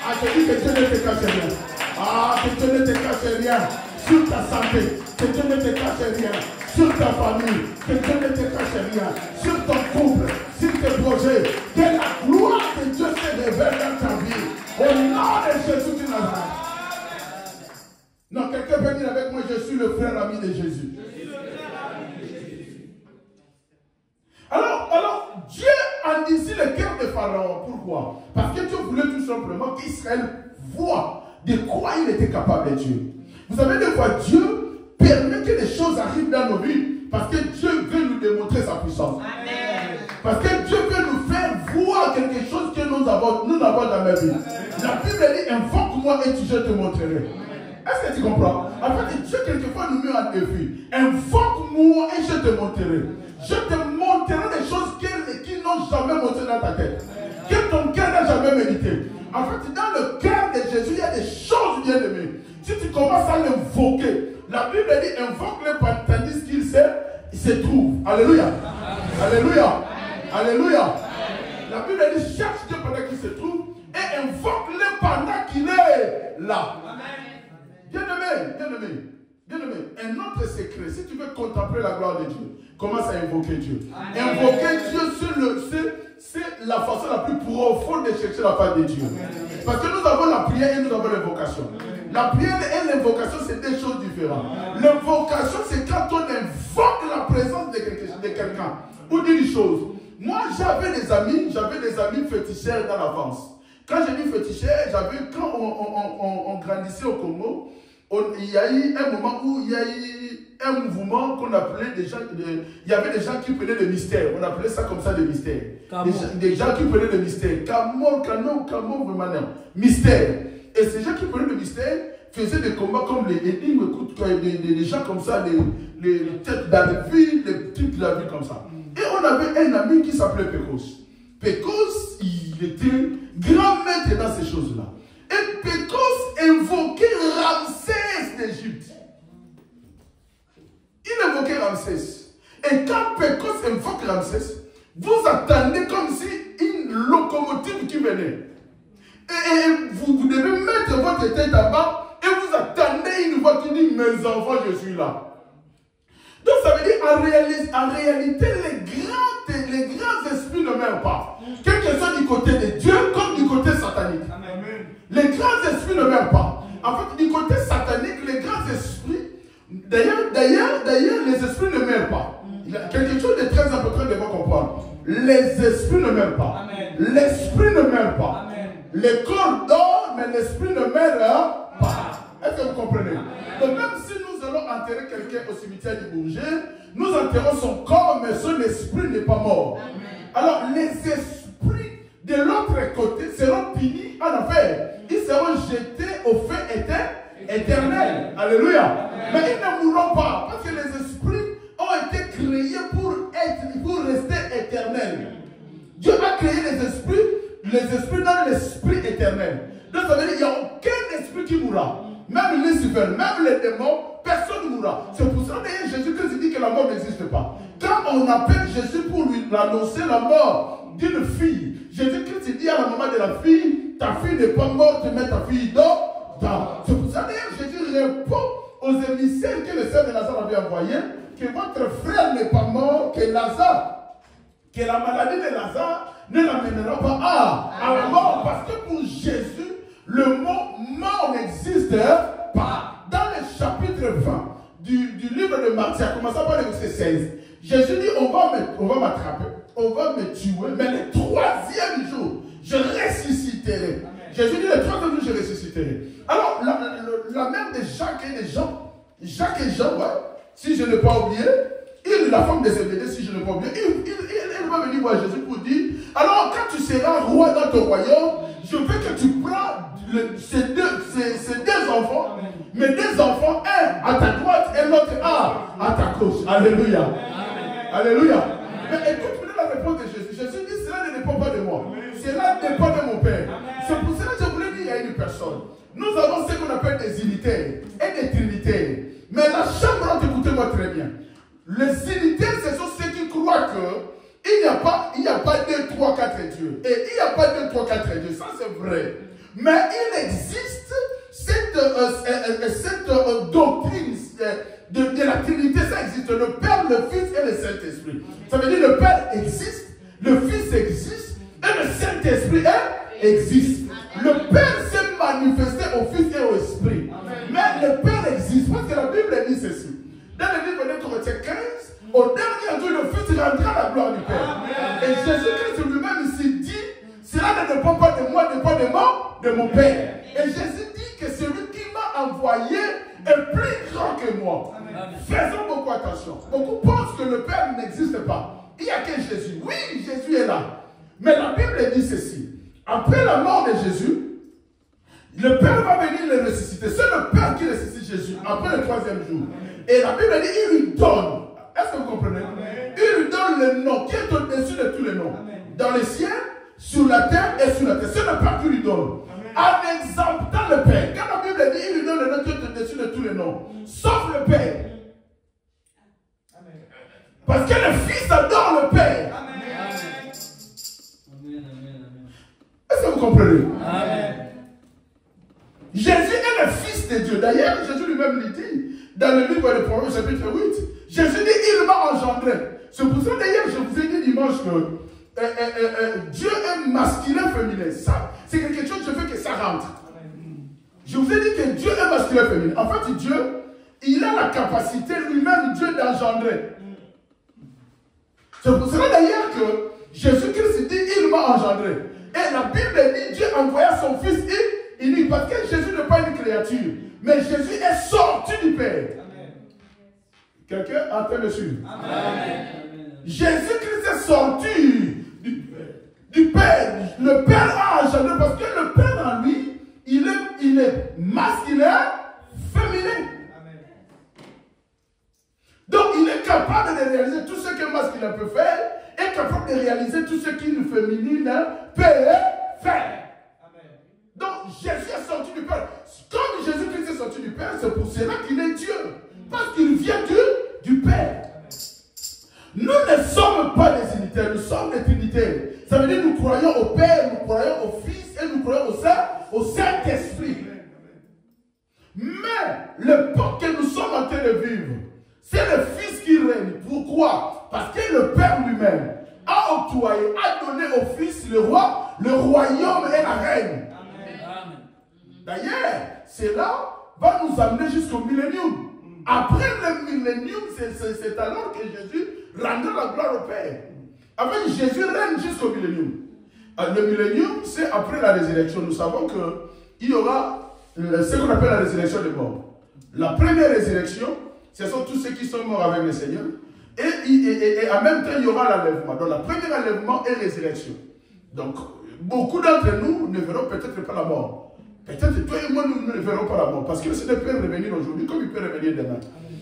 Ah, je dis que Dieu ne te cache rien. Ah, que Dieu ne te cache rien sur ta santé, que Dieu ne te cache rien sur ta famille, que Dieu ne te cache rien sur ton couple, sur tes projets. Que la gloire de Dieu se révèle dans ta vie. Au nom de Jésus de Nazareth. Non, quelqu'un peut dire avec moi, je suis le frère ami de Jésus. Alors, Dieu endurcit le cœur de Pharaon. Pourquoi? Parce que Dieu voulait tout simplement qu'Israël voit de quoi il était capable d'être Dieu. Vous savez, des fois, Dieu permet que des choses arrivent dans nos vies parce que Dieu veut nous démontrer sa puissance. Amen. Parce que Dieu veut nous faire voir quelque chose que nous n'avons jamais vu. La Bible dit, invoque-moi et je te montrerai. Est-ce que tu comprends? En fait, Dieu quelquefois nous met en défi. Invoque-moi et je te montrerai. Je te montrerai des choses qui n'ont jamais monté dans ta tête. Que ton cœur n'a jamais médité. En fait, dans le cœur de Jésus, il y a des choses bien aimées. Si tu commences à l'invoquer, la Bible dit invoque-le tandis qu'il se trouve. Alléluia. Alléluia. Alléluia. La Bible dit cherche Dieu pendant qu'il se trouve et invoque-le pendant qu'il est là. Bien-aimé, bien-aimé, bien-aimé, un autre secret, si tu veux contempler la gloire de Dieu, commence à invoquer Dieu. Amen. Invoquer Dieu, c'est la façon la plus profonde de chercher la part de Dieu. Amen. Parce que nous avons la prière et nous avons l'invocation. La prière et l'invocation, c'est deux choses différentes. L'invocation, c'est quand on invoque la présence de quelqu'un ou d'une chose. Moi, j'avais des amis féticheurs dans l'avance. Quand j'ai dit féticheur, quand on grandissait au Congo, il y a eu un moment où il y a eu un mouvement qu'on appelait des gens, il y avait des gens qui prenaient le mystère, on appelait ça comme ça des mystères. Des gens qui prenaient le mystère, Canon, vraiment, mystère. Et ces gens qui prenaient le mystère faisaient des combats comme les énigmes, des gens comme ça, les têtes dans les villes, les trucs de la vie comme ça. Et on avait un ami qui s'appelait Pécos. Pécos, il était grand maître dans ces choses-là. Et Pécos invoquait Ramsès d'Égypte. Ramsès. Et quand Pécos invoque Ramsès, vous attendez comme si une locomotive qui venait. Et vous devez mettre votre tête en bas et vous attendez une voix qui dit, mes enfants, je suis là. Donc ça veut dire, en réalité, les grands esprits ne meurent pas. Quel que soit du côté de Dieu comme du côté satanique. Amen. Les grands esprits ne meurent pas. En fait, du côté satanique, les grands esprits, d'ailleurs, les esprits ne meurent pas. Il y a quelque chose de très important de vous comprendre. Les esprits ne meurent pas. L'esprit ne meurt pas. Amen. Les corps dorment, mais l'esprit ne meurt pas. Est-ce que vous comprenez? Donc même si nous allons enterrer quelqu'un au cimetière du Bourget, nous enterrons son corps, mais son esprit n'est pas mort. Amen. Alors les esprits de l'autre côté seront punis en enfer. Ils seront jetés au feu éternel. Alléluia. Amen. Mais ils ne mourront pas, parce que les esprits ont été créés pour rester éternels. Dieu a créé les esprits dans l'esprit éternel. Donc ça veut dire qu'il n'y a aucun esprit qui mourra. Même Lucifer, même les démons, personne ne mourra. C'est pour ça que Jésus-Christ dit que la mort n'existe pas. Quand on appelle Jésus pour lui annoncer la mort d'une fille, Jésus-Christ dit à la maman de la fille, ta fille n'est pas morte, mais ta fille dort. C'est pour ça que Jésus répond aux émissaires que le Seigneur de Lazare avait envoyé, que votre frère n'est pas mort, que la maladie de Lazare ne l'amènera pas à la mort. Parce que pour Jésus, le mot mort n'existe pas. Dans le chapitre 20 du livre de Matthieu, commençant par le verset 16, Jésus dit, on va m'attraper, on va me tuer, mais le troisième jour, je ressusciterai. Amen. Jésus dit, le troisième jour, je ressusciterai. Alors, la mère de Jacques et de Jean, ouais, si je n'ai pas oublié, la femme de Zébédée, si je ne n'ai pas oublié, elle va venir voir Jésus pour dire, alors quand tu seras roi dans ton royaume, je veux que tu prends ces deux enfants, amen, mais deux enfants, un à ta droite et l'autre à ta gauche. Alléluia. Amen. Alléluia. Amen. Mais écoute maintenant la réponse de Jésus. Jésus dit, cela ne dépend pas de moi. Amen. Cela dépend de mon Père. C'est pour cela que je voulais dire à une personne. Nous avons ce qu'on appelle des unitaires et des trinitaires. Mais la chambre, écoutez-moi très bien. Les unitaires, ce sont ceux qui croient que il n'y a pas 2, 3, 4 dieux. Et il n'y a pas 2, 3, 4 dieux. Ça, c'est vrai. Mais il existe cette doctrine de la Trinité. Ça existe. Le Père, le Fils et le Saint-Esprit. Ça veut dire le Père existe, le Fils existe et le Saint-Esprit existe. Le Père s'est manifesté au Fils et au Esprit. Mais le Père existe. Parce que la Bible dit ceci. Dans le livre de Corinthiens 15, au dernier jour, le Fils rendra la gloire du Père. Amen. Et Jésus-Christ lui-même ici dit, cela ne dépend pas de moi, dépend de mon Père. Et Jésus dit que celui qui m'a envoyé est plus grand que moi. Amen. Faisons beaucoup attention. Beaucoup pensent que le Père n'existe pas. Il n'y a que Jésus. Oui, Jésus est là. Mais la Bible dit ceci. Après la mort de Jésus, le Père va venir le ressusciter. C'est le Père qui ressuscite Jésus après le troisième jour. Et la Bible dit, il lui donne. Est-ce que vous comprenez? Amen. Il lui donne le nom qui est au-dessus de tous les noms. Amen. Dans les cieux, sur la terre et sur la terre. C'est le Père qui lui donne. Amen. En exemptant le Père. Quand la Bible dit, il lui donne le nom qui est au-dessus de tous les noms. Sauf le Père. Amen. Parce que le Fils adore le Père. Amen. Est-ce que vous comprenez? Amen. Jésus est le Fils de Dieu. D'ailleurs, Jésus lui-même le dit dans le livre de Proverbes, chapitre 8. Jésus dit, il m'a engendré. C'est pour ça, d'ailleurs, je vous ai dit dimanche que Dieu est masculin, féminin. Ça, c'est quelque chose, je veux que ça rentre. Je vous ai dit que Dieu est masculin, féminin. En fait, Dieu, il a la capacité lui-même, Dieu, d'engendrer. C'est pour cela, d'ailleurs, que Jésus-Christ dit, il m'a engendré. Et la Bible dit, Dieu envoya son Fils unique. Parce que Jésus n'est pas une créature. Mais Jésus est sorti du Père. Amen. Quelqu'un a entendu me suivre? Jésus-Christ est sorti du Père. Le Père a engendré parce que le Père en lui, il est masculin, féminin. Amen. Donc il est capable de réaliser tout ce qu'un masculin peut faire, est capable de réaliser tout ce qu'une féminine peut faire. Donc Jésus est sorti du Père. Comme Jésus-Christ est sorti du Père, c'est pour cela qu'il est Dieu. Parce qu'il vient du Père. Nous ne sommes pas des unitaires, nous sommes des trinitaires. Ça veut dire que nous croyons au Père, nous croyons au Fils et nous croyons au Saint-Esprit. Mais l'époque que nous sommes en train de vivre, c'est le Fils qui règne. Pourquoi? Parce que le Père lui-même a octroyé, a donné au Fils le royaume et la règne. D'ailleurs, cela va nous amener jusqu'au millénium. Après le millénium, c'est alors que Jésus rendra la gloire au Père. Avec Jésus règne jusqu'au millénium. Le millénium, c'est après la résurrection. Nous savons qu'il y aura ce qu'on appelle la résurrection des morts. La première résurrection, ce sont tous ceux qui sont morts avec le Seigneur. Et en même temps, il y aura l'enlèvement. Donc, la première enlèvement est résurrection. Donc, beaucoup d'entre nous ne verront peut-être pas la mort. Peut-être toi et moi, nous ne verrons pas la mort. Parce que le Seigneur peut revenir aujourd'hui comme il peut revenir demain.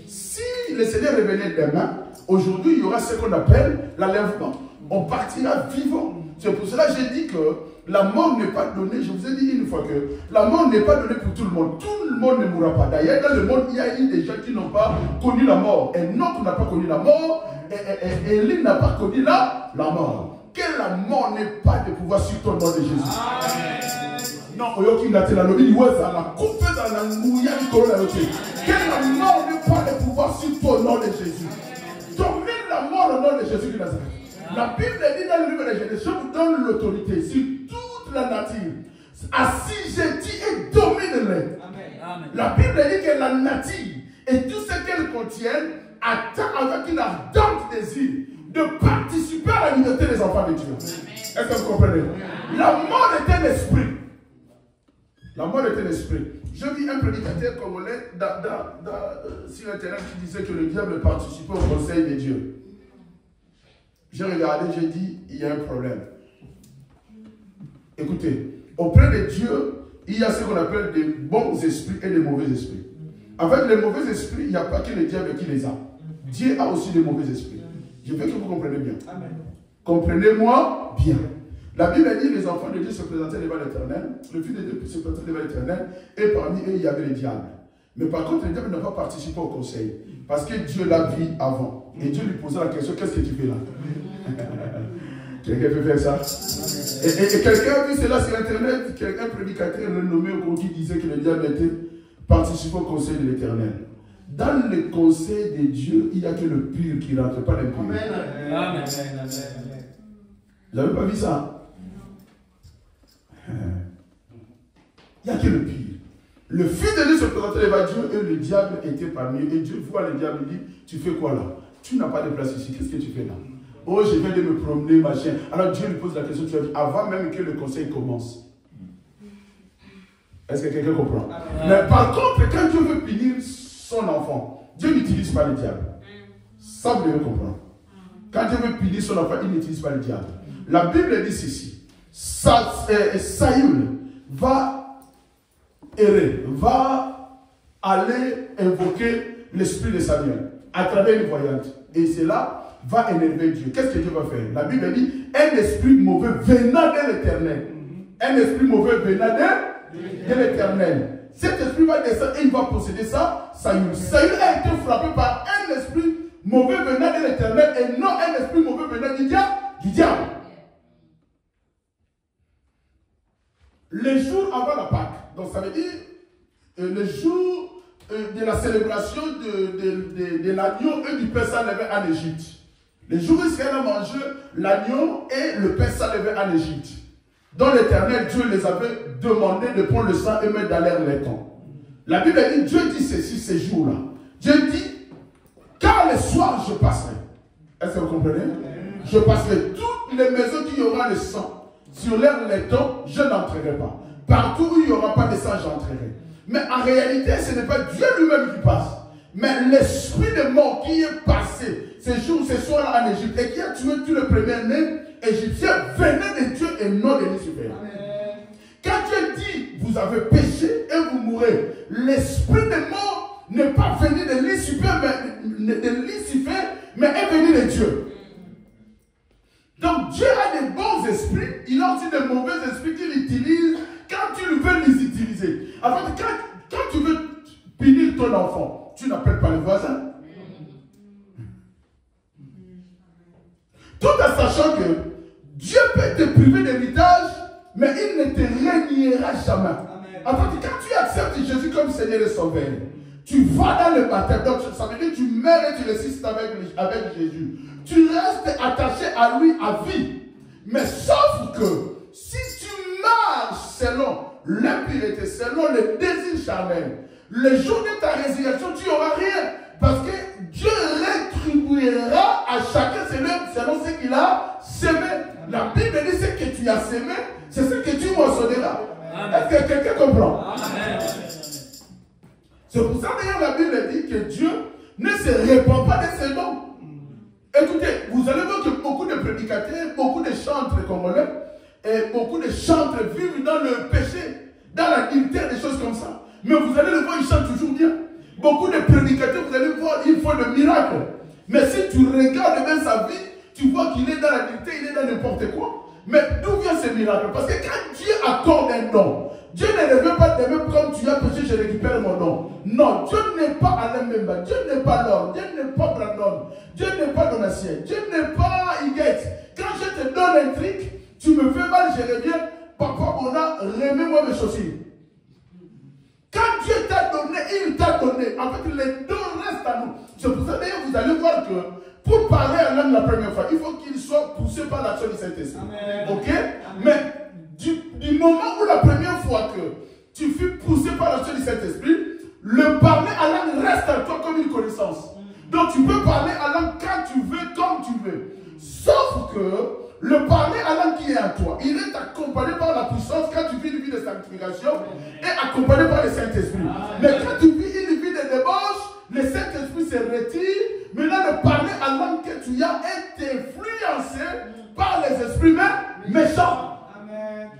Si le Seigneur revenait demain, aujourd'hui, il y aura ce qu'on appelle l'enlèvement. On partira vivant. C'est pour cela que j'ai dit que la mort n'est pas donnée. Je vous ai dit une fois que la mort n'est pas donnée pour tout le monde. Tout le monde ne mourra pas. D'ailleurs, dans le monde, il y a eu des gens qui n'ont pas connu la mort. Enoch n'a pas connu la mort. Et Élie n'a pas connu la mort. Que la mort n'ait pas de pouvoir sur ton nom de Jésus. Amen. Non, oyoki na tela lobi weza la coupe dans la mouilla du colonne. Que la mort n'ait pas de pouvoir sur ton nom de Jésus. Domine la mort au nom de Jésus de Nazareth. La Bible dit dans le livre de Genèse, je vous donne l'autorité sur toute la nature. Assujettis et domine-les. La Bible dit que la nature et tout ce qu'elle contient attend avec une ardente désir de participer à la liberté des enfants de Dieu. Est-ce que vous comprenez? La mort est un esprit. La mort est un esprit. Je vis un prédicateur congolais sur Internet qui disait que le diable participait au conseil de Dieu. J'ai regardé, j'ai dit, il y a un problème. Écoutez, auprès de Dieu, il y a ce qu'on appelle des bons esprits et des mauvais esprits. Avec les mauvais esprits, il n'y a pas que le diable qui les a. Dieu a aussi des mauvais esprits. Je veux que vous compreniez bien. Comprenez-moi bien. La Bible dit que les enfants de Dieu se présentaient devant l'Éternel, le Fils de Dieu se présentait devant l'Éternel, et parmi eux, il y avait le diable. Mais par contre, le diable n'a pas participé au conseil, parce que Dieu l'a vu avant. Et Dieu lui posait la question, qu'est-ce que tu fais là? Quelqu'un peut faire ça? Et quelqu'un a vu cela sur Internet, un prédicateur renommé qui disait que le diable était participé au conseil de l'Éternel. Dans le conseil de Dieu, il n'y a que le pur qui rentre, pas l'impur. Amen. Vous n'avez pas vu ça? Il n'y a que le pire. Le Fils de Dieu se présentait devant Dieu et le diable était parmi eux. Et Dieu voit le diable et dit, tu fais quoi là? Tu n'as pas de place ici, qu'est-ce que tu fais là? Oh, je viens de me promener, machin. Alors Dieu lui pose la question, tu as dit, avant même que le conseil commence. Est-ce que quelqu'un comprend? Mais par contre, quand Dieu veut punir son enfant, Dieu n'utilise pas le diable. Ça, vous devez comprendre. Quand Dieu veut punir son enfant, il n'utilise pas le diable. La Bible dit ceci. Saül va errer, va aller invoquer l'esprit de Samuel à travers une voyante. Et cela va énerver Dieu. Qu'est-ce que Dieu va faire? La Bible dit un esprit mauvais venant de l'Éternel. Un esprit mauvais venant de l'Éternel. Cet esprit va descendre et il va posséder ça, Saül. Saül a été frappé par un esprit mauvais venant de l'Éternel et non un esprit mauvais venant du diable. Les jours avant la Pâque, donc ça veut dire le jour de la célébration de l'agneau et du pain s'enlevé en Égypte. Les jours où Israël a mangé l'agneau et le pain s'enlevé en Égypte. Dans l'Éternel, Dieu les avait demandé de prendre le sang et mettre dans l'air laiton. La Bible dit, Dieu dit ceci ces jours-là. Dieu dit, car le soir je passerai. Est-ce que vous comprenez? Je passerai toutes les maisons qui aura le sang. Sur l'air laiton, je n'entrerai pas. Partout où il n'y aura pas de sang, j'entrerai. Mais en réalité, ce n'est pas Dieu lui-même qui passe. Mais l'esprit de mort qui est passé ces soirs-là en Égypte et qui a tué tous les premiers-nés égyptiens venait de Dieu et non de Lucifer. Quand Dieu dit, vous avez péché et vous mourrez, l'esprit de mort n'est pas venu de Lucifer, mais est venu de Dieu. Donc Dieu a des bons esprits, il a aussi des mauvais esprits qu'il utilise quand tu veux les utiliser. En fait, quand tu veux punir ton enfant, tu n'appelles pas le voisin. Tout en sachant que Dieu peut te priver d'héritage, mais il ne te reniera jamais. En fait, quand tu acceptes Jésus comme Seigneur et Sauveur, tu vas dans le baptême. Donc, ça veut dire que tu meurs et tu ressuscites avec Jésus. Tu restes attaché à lui à vie. Mais sauf que si tu marches selon l'impureté, selon le désir charnel, le jour de ta résurrection, tu n'auras rien. Parce que Dieu rétribuera à chacun selon ce qu'il a semé. La Bible dit ce que tu as semé, c'est ce que tu moissonneras. Est-ce que quelqu'un comprend? Amen. C'est pour ça d'ailleurs la Bible dit que Dieu ne se répand pas de ses dons. Écoutez, vous allez voir que beaucoup de prédicateurs, beaucoup de chantres congolais et beaucoup de chantres vivent dans le péché, dans la l'adultère, des choses comme ça. Mais vous allez le voir, ils chantent toujours bien. Beaucoup de prédicateurs, vous allez voir, ils font le miracle. Mais si tu regardes bien sa vie, tu vois qu'il est dans l'adultère, il est dans n'importe quoi. Mais d'où vient ce miracle? Parce que quand Dieu accorde un don, Dieu ne revient pas de même comme tu as péché, je récupère mon don. Non, Dieu n'est pas Alain Memba, Dieu n'est pas l'or, Dieu n'est pas Brandon, Dieu n'est pas Donatien, Dieu n'est pas Higuette. Quand je te donne un truc, tu me fais mal, je reviens, papa, on a remets-moi mes chaussures. Quand Dieu t'a donné, il t'a donné. En fait, les dons restent à nous. C'est pour ça d'ailleurs, vous allez voir que pour parler à l'homme la première fois, il faut qu'il soit poussé par l'action du Saint-Esprit. Ok? Mais du moment où la première fois que tu fus poussé par l'action du Saint-Esprit, le parler à l'homme reste à toi comme une connaissance. Donc tu peux parler à l'homme quand tu veux, comme tu veux. Sauf que le parler à l'homme qui est en toi, il est accompagné par la puissance quand tu vis une vie de sanctification et accompagné par le Saint-Esprit. Mais quand tu vis une vie de débauche, le Saint-Esprit se retire. Maintenant, le parler à l'homme que tu as est influencé par les esprits méchants. Amen.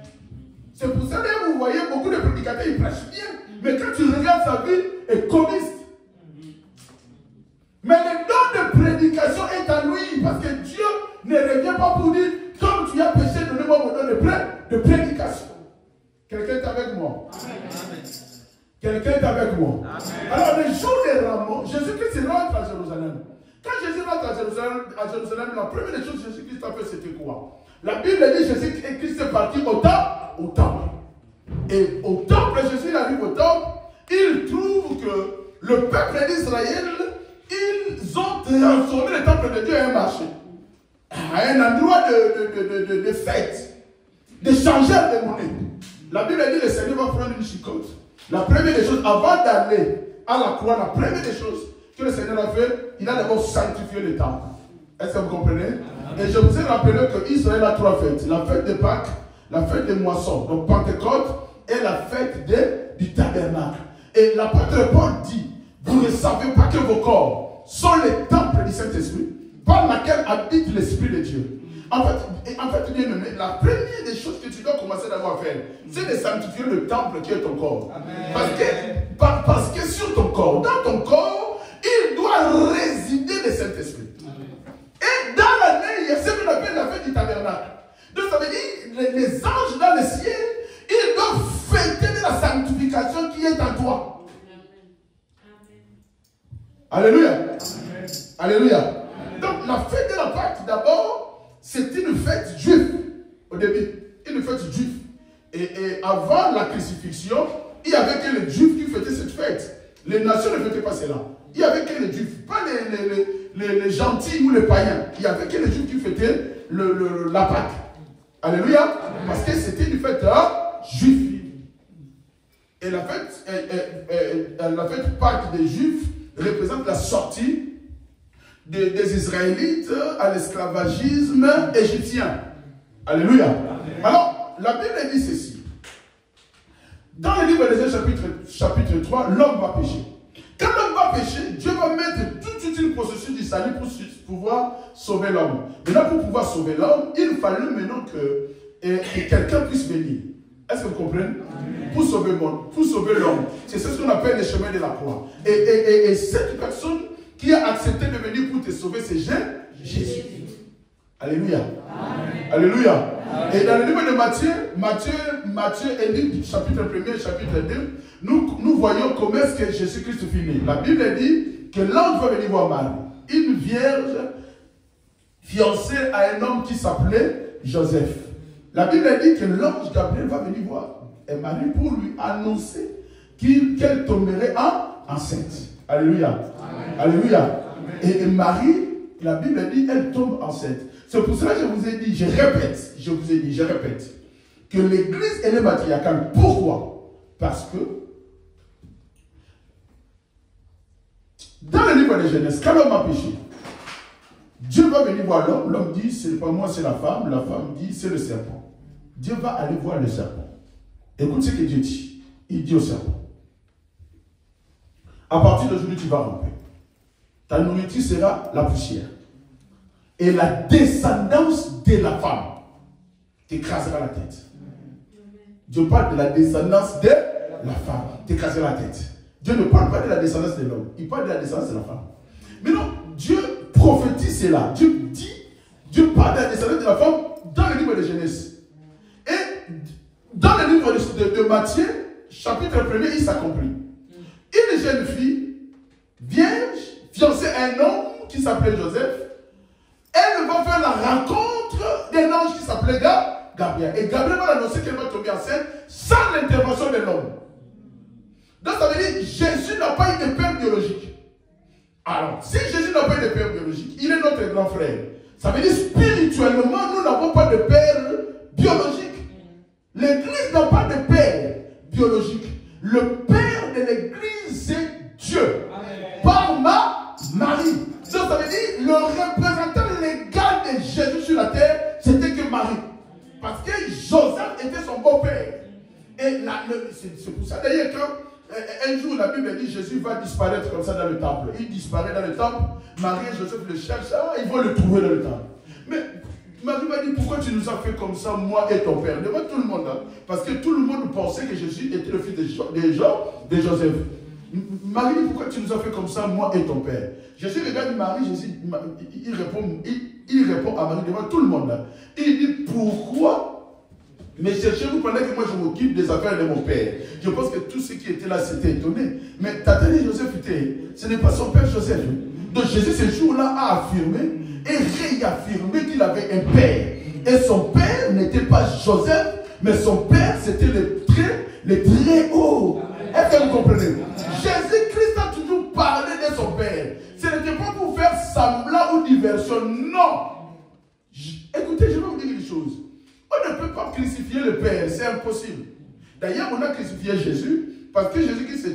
C'est pour ça que vous voyez beaucoup de prédicateurs, ils prêchent bien. Mais quand tu regardes sa vie, il est communiste. Mais le don de prédication est à lui, parce que Dieu ne revient pas pour dire, comme tu as péché, donnez-moi mon don de prédication. Quelqu'un est avec moi? Amen. Quelqu'un est avec moi? Amen. Alors, le jour des rameaux, Jésus-Christ rentre à Jérusalem. Quand Jésus rentre à Jérusalem, la première des choses que Jésus-Christ a fait, c'était quoi? La Bible dit que Jésus-Christ est parti au temple. Et au temple, Jésus arrive au temple, il trouve que le peuple d'Israël, ils ont transformé le temple de Dieu en un marché, à un endroit de fête, d'échangeur de monnaie. La Bible dit que le Seigneur va prendre une chicote. La première des choses, avant d'aller à la croix, la première des choses que le Seigneur a fait, il a d'abord sanctifié le temple. Est-ce que vous comprenez? Et je vous ai rappelé qu'Israël a trois fêtes. La fête de Pâques, la fête des moissons, donc Pentecôte, et la fête du tabernacle. Et l'apôtre Paul dit, vous ne savez pas que vos corps sont les temples du Saint-Esprit, par laquelle habite l'Esprit de Dieu. En fait, bien aimé, la première des choses que tu dois commencer d'abord à faire, c'est de sanctifier le temple qui est ton corps. Parce que sur ton corps, dans ton corps, il doit résider le Saint-Esprit. Et dans l'année, il y a ce qu'on appelle la fête du tabernacle. Donc ça veut dire, les anges dans le ciel, ils doivent fêter de la sanctification qui est en toi. Alléluia. Amen. Alléluia. Amen. Donc la fête de la Pâque, d'abord, c'est une fête juive. Au début, une fête juive. Et avant la crucifixion, il n'y avait que les juifs qui fêtaient cette fête. Les nations ne fêtaient pas cela. Il n'y avait que les juifs, pas les gentils ou les païens. Il n'y avait que les juifs qui fêtaient la Pâque. Alléluia. Amen. Parce que c'était une fête juive. Et la fête Pâque des Juifs représente la sortie des Israélites à l'esclavagisme égyptien. Alléluia. Amen. Alors, la Bible dit ceci. Dans le livre d'Ésaïe chapitre 3, l'homme va pécher. Quand l'homme va pécher, Dieu va mettre toute une processus du salut pour pouvoir sauver l'homme. Maintenant, pour pouvoir sauver l'homme, il fallait maintenant que quelqu'un puisse venir. Est-ce que vous comprenez? Amen. Pour sauver le monde, pour sauver l'homme. C'est ce qu'on appelle le chemin de la croix. Et cette personne qui a accepté de venir pour te sauver, c'est Jésus. Alléluia. Amen. Alléluia. Amen. Et dans le livre de Matthieu et Luc, chapitre 1er, chapitre 2, nous voyons comment est-ce que Jésus-Christ finit. La Bible dit que l'ange va venir voir Marie, une vierge fiancé à un homme qui s'appelait Joseph. La Bible dit que l'ange Gabriel va venir voir Marie pour lui annoncer qu'elle tomberait enceinte. Alléluia. Amen. Alléluia. Amen. Et Marie, la Bible dit, elle tombe enceinte. C'est pour cela que je vous ai dit, je répète, que l'église, elle est matriarcale. Pourquoi? Parce que dans le livre de Genèse, quand l'homme a péché, Dieu va venir voir l'homme. L'homme dit, c'est pas moi, c'est la femme. La femme dit, c'est le serpent. Dieu va aller voir le serpent. Écoute ce que Dieu dit. Il dit au serpent, à partir d'aujourd'hui, tu vas ramper. Ta nourriture sera la poussière. Et la descendance de la femme t'écrasera la tête. Dieu parle de la descendance de la femme t'écrasera la tête. Dieu ne parle pas de la descendance de l'homme. Il parle de la descendance de la femme. Mais non, Dieu prophétise cela. Dieu parle de la descendance de la femme dans le livre de Genèse. Et dans le livre de Matthieu, chapitre 1er, il s'accomplit. Une jeune fille, vierge, fiancée à un homme qui s'appelait Joseph, elle va faire la rencontre d'un ange qui s'appelait Gabriel. Et Gabriel va annoncer qu'elle va tomber enceinte sans l'intervention de l'homme. Donc ça veut dire que Jésus n'a pas eu de père biologique. Alors, si Jésus n'a pas eu de père biologique, il est notre grand frère. Ça veut dire spirituellement, nous n'avons pas de père biologique. L'église n'a pas de père biologique. Le père de l'église, c'est Dieu. Amen. Par Marie. Donc ça veut dire le représentant légal de Jésus sur la terre, c'était que Marie. Parce que Joseph était son beau-père. Et c'est pour ça d'ailleurs qu'un jour la Bible dit Jésus va disparaître comme ça dans le temple. Il disparaît dans le temple. Marie et Joseph le cherchent. Ils vont le trouver dans le temple. Mais Marie m'a dit, pourquoi tu nous as fait comme ça, moi et ton père? Devant tout le monde. Hein? Parce que tout le monde pensait que Jésus était le fils de Joseph. Marie dit, pourquoi tu nous as fait comme ça, moi et ton père? Jésus regarde Marie, Jésus, il répond à Marie devant tout le monde. Hein? Il dit, pourquoi me cherchez-vous pendant que moi je m'occupe des affaires de mon père? Je pense que tous ceux qui étaient là s'étaient étonnés. Mais t'as dit Joseph, ce n'est pas son père Joseph. Donc Jésus ce jour-là a affirmé et réaffirmé qu'il avait un père. Et son père n'était pas Joseph, mais son père c'était le très haut. Est-ce que vous comprenez? Jésus-Christ a toujours parlé de son père. Ce n'était pas pour faire semblant ou diversion, non. Écoutez, je vais vous dire une chose. On ne peut pas crucifier le père, c'est impossible. D'ailleurs, on a crucifié Jésus parce que Jésus-Christ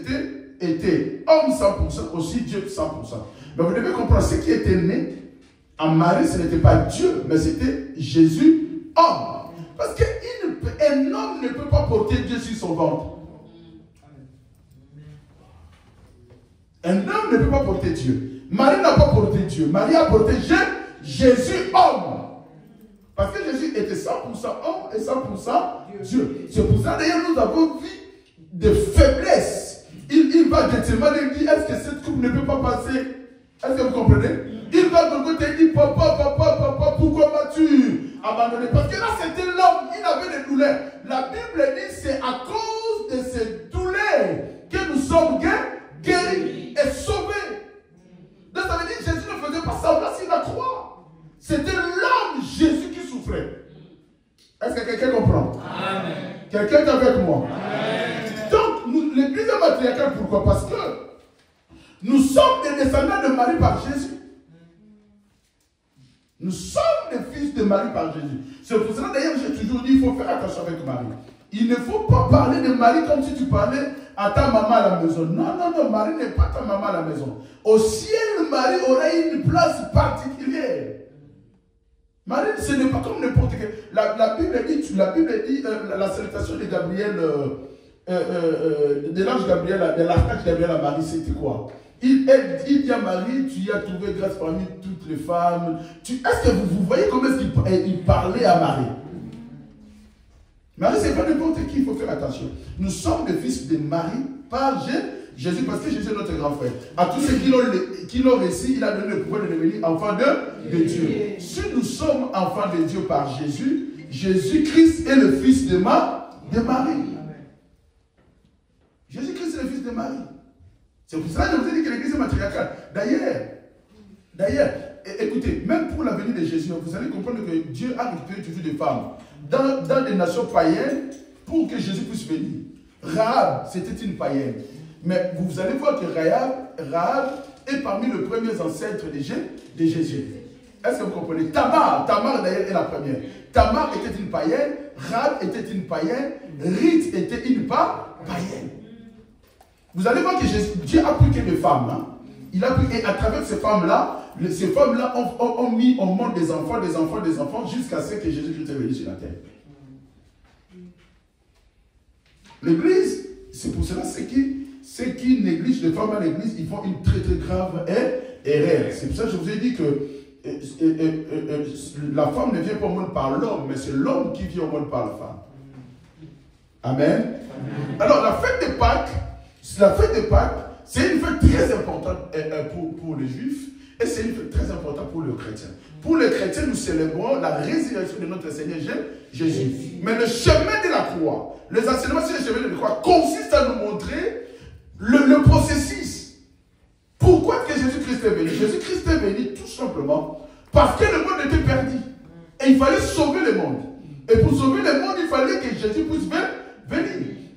était homme 100%, aussi Dieu 100%. Mais vous devez comprendre, ce qui était né en Marie, ce n'était pas Dieu, mais c'était Jésus, homme. Parce qu'un homme ne peut pas porter Dieu sur son ventre. Un homme ne peut pas porter Dieu. Marie n'a pas porté Dieu. Marie a porté Jésus, homme. Parce que Jésus était 100% homme et 100% Dieu. C'est pour ça, d'ailleurs, nous avons vu des faiblesses. Il va directement lui dire, est-ce que cette coupe ne peut pas passer? Est-ce que vous comprenez? Il va de côté et dire, papa, pourquoi m'as-tu abandonné? Parce que là, c'était l'homme, il avait des douleurs. La Bible dit, c'est à cause de ces douleurs que nous sommes guéris et sauvés. Donc ça veut dire que Jésus ne faisait pas semblant sur la croix. C'était l'homme Jésus qui souffrait. Est-ce que quelqu'un comprend? Amen. Quelqu'un est avec moi? Amen. Donc, l'église est matriarcale, pourquoi? Parce que nous sommes des descendants de Marie par Jésus. Nous sommes des fils de Marie par Jésus. C'est pour cela, d'ailleurs, j'ai toujours dit, il faut faire attention avec Marie. Il ne faut pas parler de Marie comme si tu parlais à ta maman à la maison. Non, Marie n'est pas ta maman à la maison. Au ciel, Marie aurait une place particulière. Marie, ce n'est pas comme n'importe quel. La Bible dit, la salutation de Gabriel, de l'ange Gabriel, de l'archange Gabriel à Marie, c'était quoi? Il dit à Marie, tu y as trouvé grâce parmi toutes les femmes. Est-ce que vous voyez comment est-ce qu'il parlait à Marie? Marie, ce n'est pas n'importe qui, il faut faire attention. Nous sommes des fils de Marie par Jésus, parce que Jésus est notre grand frère. À tous ceux qui l'ont reçu, il a donné le pouvoir de devenir enfants de Dieu. Si nous sommes enfants de Dieu par Jésus, Jésus-Christ est le fils de Marie. Jésus-Christ est le fils de Marie. C'est pour ça que je vous ai dit que l'église est matriarcale. D'ailleurs, écoutez, même pour la venue de Jésus, vous allez comprendre que Dieu a créé toujours des femmes. Dans des nations païennes, pour que Jésus puisse venir. Rahab, c'était une païenne. Mais vous allez voir que Rahab est parmi les premiers ancêtres de Jésus. Est-ce que vous comprenez? Tamar d'ailleurs est la première. Tamar était une païenne, Rahab était une païenne, Ruth était une païenne. Vous allez voir que Dieu a pris que des femmes. Hein? Il a pris, et à travers ces femmes-là ont mis au monde des enfants, jusqu'à ce que Jésus-Christ est venu sur la terre. L'église, c'est pour cela, ceux qui négligent les femmes à l'église, ils font une très très grave erreur. C'est pour ça que je vous ai dit que la femme ne vient pas au monde par l'homme, mais c'est l'homme qui vient au monde par la femme. Amen. Alors la fête de Pâques, c'est une fête très importante pour les Juifs et c'est une fête très importante pour les chrétiens. Pour les chrétiens, nous célébrons la résurrection de notre Seigneur Jésus. Mais le chemin de la croix, les enseignements sur le chemin de la croix consistent à nous montrer le processus. Pourquoi est-ce que Jésus-Christ est venu? Jésus-Christ est venu tout simplement parce que le monde était perdu. Et il fallait sauver le monde. Et pour sauver le monde, il fallait que Jésus puisse venir.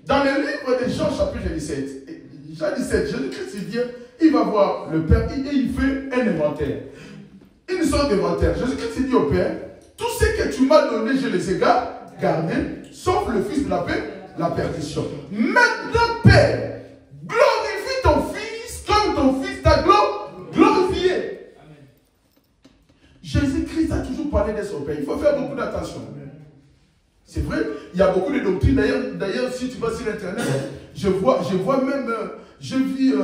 Dans le livre de Jean chapitre 17, Jésus-Christ vient, il va voir le Père et il fait un inventaire. Une sorte d'inventaire. Jésus-Christ dit au Père, tout ce que tu m'as donné, je les ai gardés, sauf le Fils de la perdition. Maintenant, Père, glorifie ton Fils comme ton Fils t'a glorifié. Amen. Jésus-Christ a toujours parlé de son Père. Il faut faire beaucoup d'attention. C'est vrai, il y a beaucoup de doctrines. D'ailleurs, si tu vas sur Internet, je vois même, je vis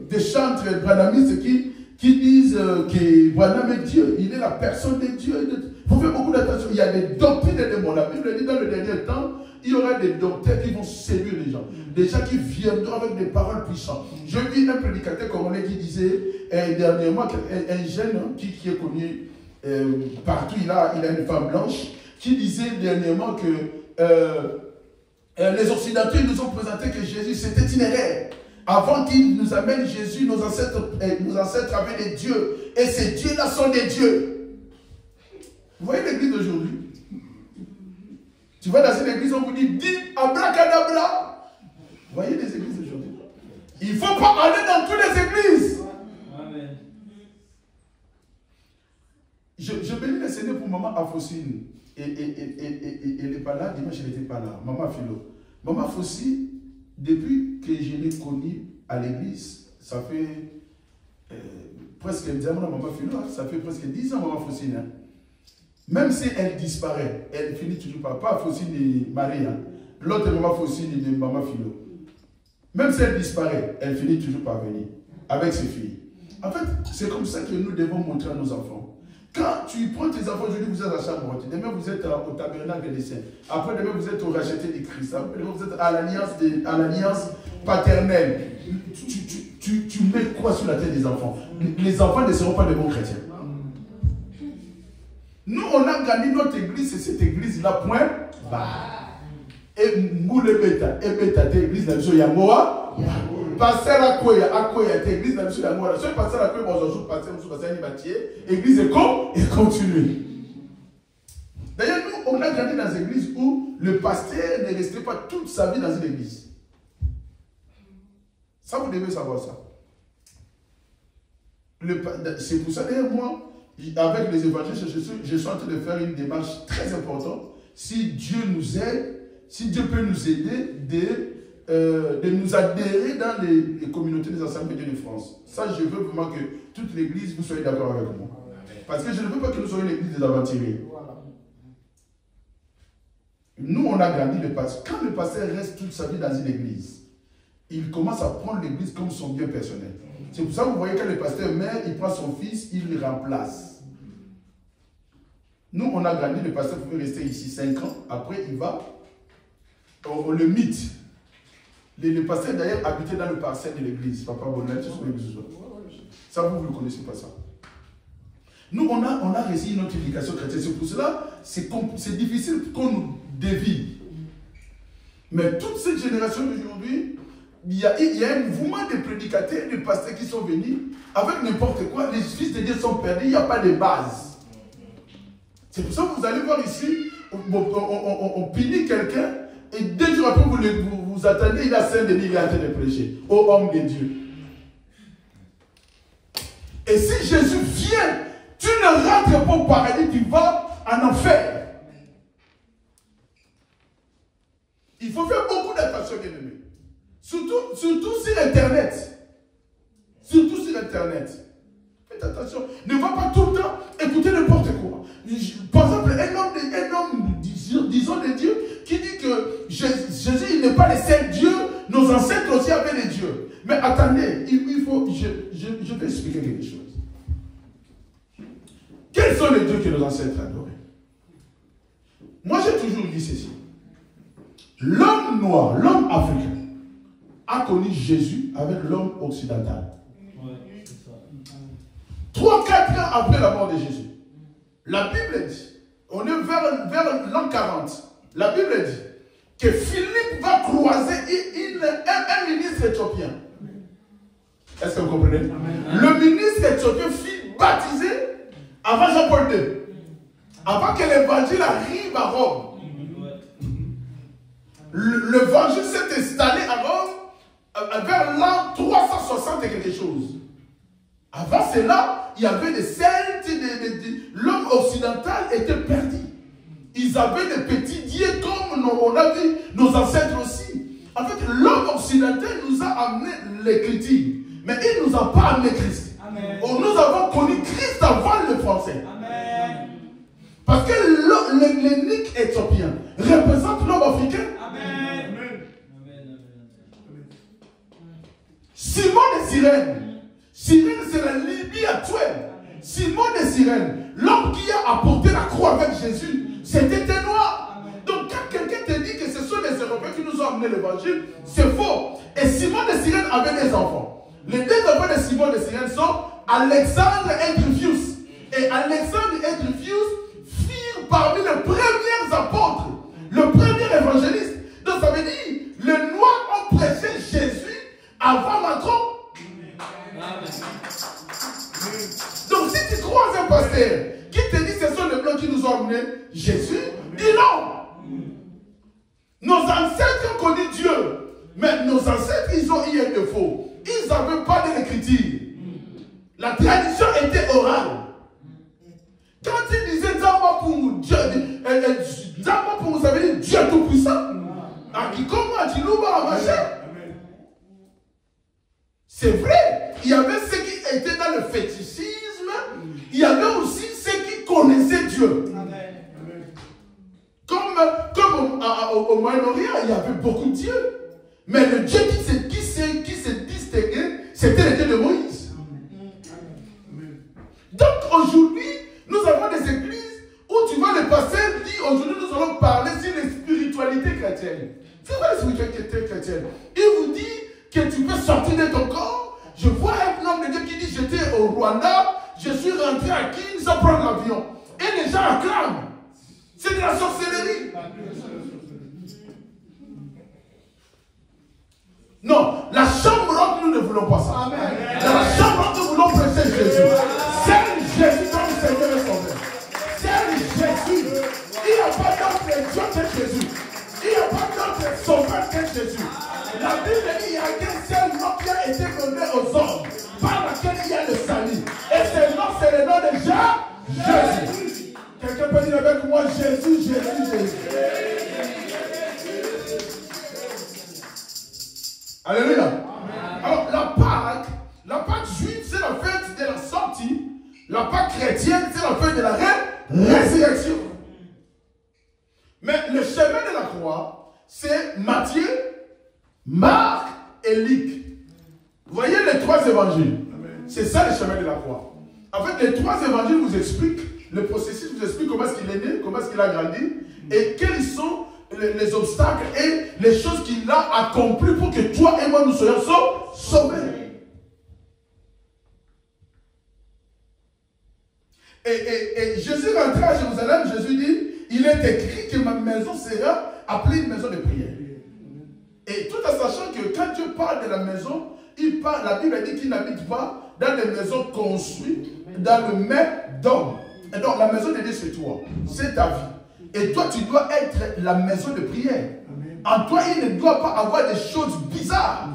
des chantres branhamistes qui disent que Branham est Dieu. Il est la personne de Dieu. Il faut faire beaucoup d'attention. Il y a des doctrines de démons. La Bible dit dans le dernier temps, il y aura des docteurs qui vont séduire les gens. Des gens qui viendront avec des paroles puissantes. Je vis un prédicateur congolais qui disait dernièrement, un jeune qui est connu partout, il a une femme blanche, qui disait dernièrement que les Occidentaux nous ont présenté que Jésus c'était une erreur. Avant qu'ils nous amènent Jésus, nos ancêtres avaient des dieux. Et ces dieux-là sont des dieux. Vous voyez l'église d'aujourd'hui? Tu vas dans une église, on vous dit, dis abracadabra. Vous voyez les églises d'aujourd'hui? Il ne faut pas aller dans toutes les églises. Amen. Je bénis le Seigneur pour maman Afosine. Elle n'est pas là, dimanche elle n'était pas là. Maman Philo. Maman Fossi, depuis que je l'ai connue à l'église, ça fait presque 10 ans, maman Philo, ça fait presque 10 ans, maman Fossi. Hein. Même si elle disparaît, elle finit toujours pas Fossi ni Marie. Hein. L'autre maman Fossi ni maman Philo. Même si elle disparaît, elle finit toujours par venir avec ses filles. En fait, c'est comme ça que nous devons montrer à nos enfants. Quand tu prends tes enfants, aujourd'hui vous êtes à la chambre, demain vous êtes au tabernacle des saints, après demain vous êtes au racheté du Christ, après demain vous êtes à l'alliance paternelle. Tu mets quoi sur la tête des enfants? Les enfants ne seront pas de bons chrétiens. Nous on a gagné notre église, c'est cette église-là, point. Et Moule Beta, et Beta, l'église de la Yamoa. Pasteur Akoya, l'église de la Yamoa. Ce pasteur Akoya, bonjour, pasteur Batier, église et continue. D'ailleurs, nous, on a grandi dans une église où le pasteur ne restait pas toute sa vie dans une église. Ça, vous devez savoir ça. C'est pour ça, d'ailleurs, moi, avec les évangélistes, je suis en train de faire une démarche très importante. Si Dieu nous aide, si Dieu peut nous aider de nous adhérer dans les communautés des Assemblées de Dieu de France. Ça, je veux vraiment que toute l'église, vous soyez d'accord avec moi. Parce que je ne veux pas que nous soyons l'église des aventuriers. Nous, on a grandi le pasteur. Quand le pasteur reste toute sa vie dans une église, il commence à prendre l'église comme son bien personnel. C'est pour ça que vous voyez quand le pasteur meurt, il prend son fils, il le remplace. Nous, on a grandi, le pasteur pouvait rester ici 5 ans. Après, il va, on le mythe. Le pasteur d'ailleurs habitait dans le parcelle de l'église. Papa Bonnet, ça, vous ne connaissez pas ça. Nous, on a réussi notre éducation chrétienne. C'est pour cela, c'est difficile qu'on nous dévie. Mais toute cette génération d'aujourd'hui, il y a un mouvement de prédicateurs, de pasteurs qui sont venus avec n'importe quoi. Les fils de Dieu sont perdus, il n'y a pas de base. C'est pour ça que vous allez voir ici, on punit quelqu'un et 2 jours après vous attendez, il a Saint-Denis, il est en train de prêcher. Ô homme de Dieu. Et si Jésus vient, tu ne rentres pas au paradis, tu vas en enfer. Il faut faire beaucoup d'attention, bien-aimés. Surtout sur Internet. Surtout sur Internet. Faites attention. Ne va pas tout le temps écouter n'importe quoi. Par exemple, un homme, disons de Dieu, qui dit que Jésus, il n'est pas le seul Dieu. Nos ancêtres aussi avaient des dieux. Mais attendez, il faut, je vais expliquer quelque chose. Quels sont les dieux que nos ancêtres adoraient? Moi, j'ai toujours dit ceci. L'homme noir, l'homme africain, a connu Jésus avec l'homme occidental. 3-4 ans après la mort de Jésus, la Bible dit, on est vers l'an 40, la Bible dit que Philippe va croiser un ministre éthiopien. Est-ce que vous comprenez? Amen. Le ministre éthiopien fut baptisé avant Jean-Paul II, avant que l'évangile arrive à Rome. L'évangile s'est installé à Rome vers l'an 360 et quelque chose. Avant cela, il y avait des Celtes, l'homme occidental était perdu. Ils avaient des petits dieux comme on a vu nos ancêtres aussi. En fait, l'homme occidental nous a amené l'écriture, mais il ne nous a pas amené Christ. Amen. Nous avons connu Christ avant le français. Amen. Parce que l'ethnique éthiopien représente l'homme africain. Amen. Amen. Simon de Cyrène. Cyrène, c'est la Libye actuelle. Simon de Cyrène, l'homme qui a apporté la croix avec Jésus, c'était un noir. Donc quand quelqu'un te dit que ce sont les Européens qui nous ont amené l'évangile, c'est faux. Et Simon de Cyrène avait des enfants. Les 2 enfants de Simon de Cyrène sont Alexandre et Rufus. Et Alexandre et Rufus firent parmi les premiers apôtres, le premier évangéliste. Donc ça veut dire, les Noirs ont prêché Jésus avant Macron. Donc si tu crois un pasteur qui te dit que ce sont les Blancs qui nous ont amenés Jésus, dis non. Nos ancêtres ont connu Dieu, mais nos ancêtres, ils ont eu un défaut. Ils n'avaient pas de l'écriture. La tradition était orale. Quand ils disaient Zamba pour Dieu, Zamba pour vous savez Dieu tout-puissant. C'est vrai, il y avait ceux qui étaient dans le fétichisme, il y avait aussi ceux qui connaissaient Dieu. Comme au Moyen-Orient, il y avait beaucoup de dieux. Mais le Dieu qui se distinguait, c'était le Dieu de Moïse. Donc aujourd'hui, nous avons des églises où tu vois le pasteur dit, aujourd'hui nous allons parler sur les spiritualités chrétiennes. C'est quoi la spiritualité chrétienne? Il vous dit que tu peux sortir de ton corps. Je vois un homme de Dieu qui dit, j'étais au Rwanda, je suis rentré à Kinshasa sans prendre l'avion. Et les gens acclament. C'est de la sorcellerie. Non, la chambre haute, nous ne voulons pas ça. Amen. Dans la chambre haute, nous voulons prêcher Jésus. C'est Jésus comme Seigneur et Sauveur. C'est Jésus. Il n'y a pas d'autre Dieu que Jésus. Il n'y a pas d'autre Sauveur que Jésus. La Bible dit qu'il y a qu'un seul nom qui a été donné aux hommes, par lequel il y a le salut. Et ce nom, c'est le nom de Jésus. Quelqu'un peut dire avec moi Jésus, Jésus, Jésus. Alléluia. Alors, la Pâque juive, c'est la fête de la sortie. La Pâque chrétienne, c'est la fête de la résurrection. Mais le chemin de la croix, c'est Matthieu, Marc et Luc. Vous voyez les 3 évangiles. C'est ça le chemin de la croix. En fait, les 3 évangiles vous expliquent, le processus vous explique comment est-ce qu'il est né, comment est-ce qu'il a grandi, et quels sont les obstacles et les choses qu'il a accomplies pour que toi et moi nous soyons sauvés. Et Jésus rentra à Jérusalem, Jésus dit, il est écrit que ma maison sera appelée une maison de prière. Et tout en sachant que quand Dieu parle de la maison, il parle, la Bible dit qu'il n'habite pas dans les maisons construites, dans le même d'hommes. Et donc la maison de Dieu, c'est toi, c'est ta vie. Et toi, tu dois être la maison de prière. En toi, il ne doit pas avoir des choses bizarres.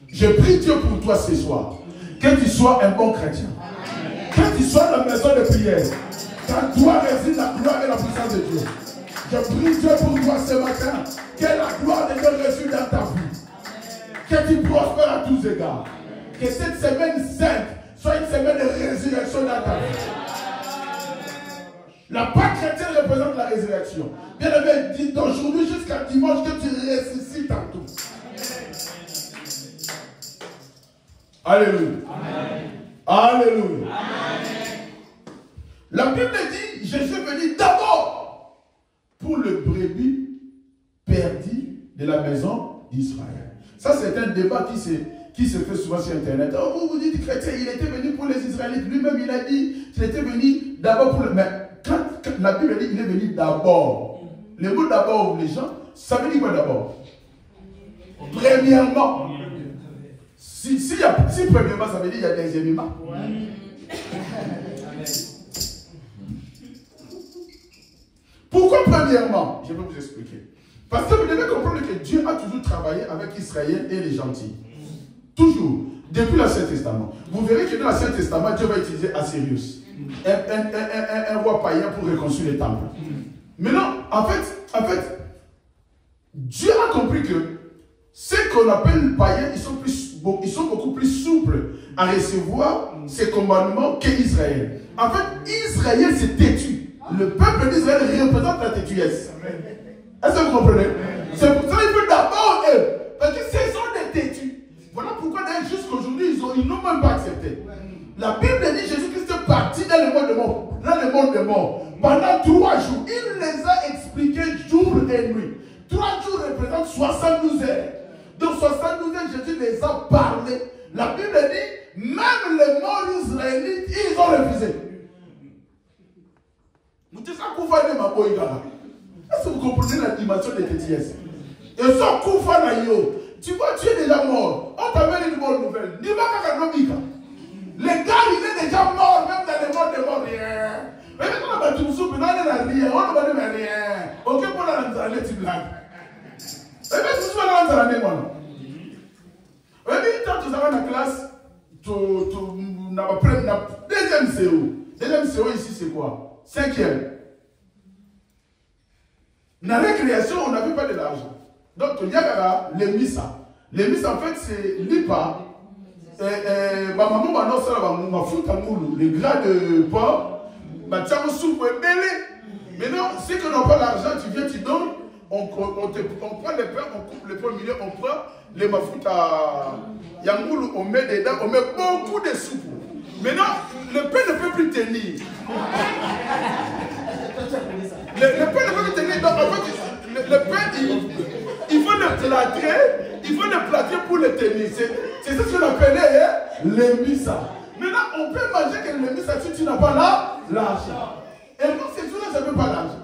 Je prie Dieu pour toi ce soir. Que tu sois un bon chrétien. Que tu sois la maison de prière. Car toi réside la gloire et la puissance de Dieu. Je prie Dieu pour toi ce matin. Que la gloire de Dieu réside dans ta vie. Que tu prospères à tous égards. Que cette semaine sainte soit une semaine de résurrection dans ta vie. La Pâque chrétienne représente la résurrection. Bien aimé, dit d'aujourd'hui jusqu'à dimanche que tu ressuscites en tout. Alléluia. Amen. Alléluia. Amen. La Bible dit, je suis venu d'abord pour le brebis perdu de la maison d'Israël. Ça, c'est un débat qui se fait souvent sur Internet. Oh, vous dites, chrétien, il était venu pour les Israélites. Lui-même, il a dit qu'il était venu d'abord pour le... Mais quand la Bible dit qu'il est venu d'abord, le mot d'abord, les gens, ça veut dire quoi d'abord? Premièrement. Si premièrement, ça veut dire qu'il y a deuxièmement. Pourquoi premièrement? Je vais vous expliquer. Parce que vous devez comprendre que Dieu a toujours travaillé avec Israël et les gentils. Toujours. Depuis l'Ancien Testament. Vous verrez que dans l'Ancien Testament, Dieu va utiliser Assyrius. Un roi païen pour reconstruire les temples. Maintenant, en fait, Dieu a compris que ceux qu'on appelle païens, ils sont beaucoup plus souples à recevoir ces commandements qu'Israël. En fait, Israël s'est têtu. Le peuple d'Israël représente la têtuesse. Est-ce que vous comprenez? C'est pour ça qu'il faut d'abord eux. Parce que ce sont des têtus. Voilà pourquoi d'ailleurs jusqu'aujourd'hui, ils n'ont même pas accepté. La Bible dit que Jésus-Christ est parti dans le monde des morts. Dans le monde des morts. Pendant 3 jours. Il les a expliqués jour et nuit. 3 jours représentent 72 heures. Dans 72 heures, Jésus les a parlé. La Bible dit, même les morts israélites, ils ont refusé. Est-ce que vous comprenez la dimension des têtiesses? Et ça, tu vois, tu es déjà mort. On t'amène une bonne nouvelle. Le gars, il est déjà mort, même dans les morts des morts. Mais quand on a tout soupe, on n'a rien. On n'a rien. Ok, pour la langue, tu blagues. Et bien, tu vas dans la maison. Et bien, quand tu vas dans la classe, tu n'as pas deuxième CO. Deuxième CO ici, c'est quoi? 5e. Dans la récréation, on n'avait pas de l'argent. Donc, il y a les missa. Les missa, en fait, c'est l'IPA. Ma maman m'a annoncé les gras de porc. Maintenant, si tu n'as pas l'argent, tu viens, tu donnes. On prend les pains, on coupe le pain au milieu, on prend les mafouta à Yangoulou, on met dedans, on met beaucoup de soupe. Maintenant, le pain ne peut plus tenir. Le pain ne peut plus tenir. Donc, en fait, le pain, il faut le plâtrer pour le tenir. C'est ce qu'on appelait le missa. Maintenant, on peut manger que le missa si tu n'as pas l'argent. Et moi, c'est tout là, je n'avais pas l'argent.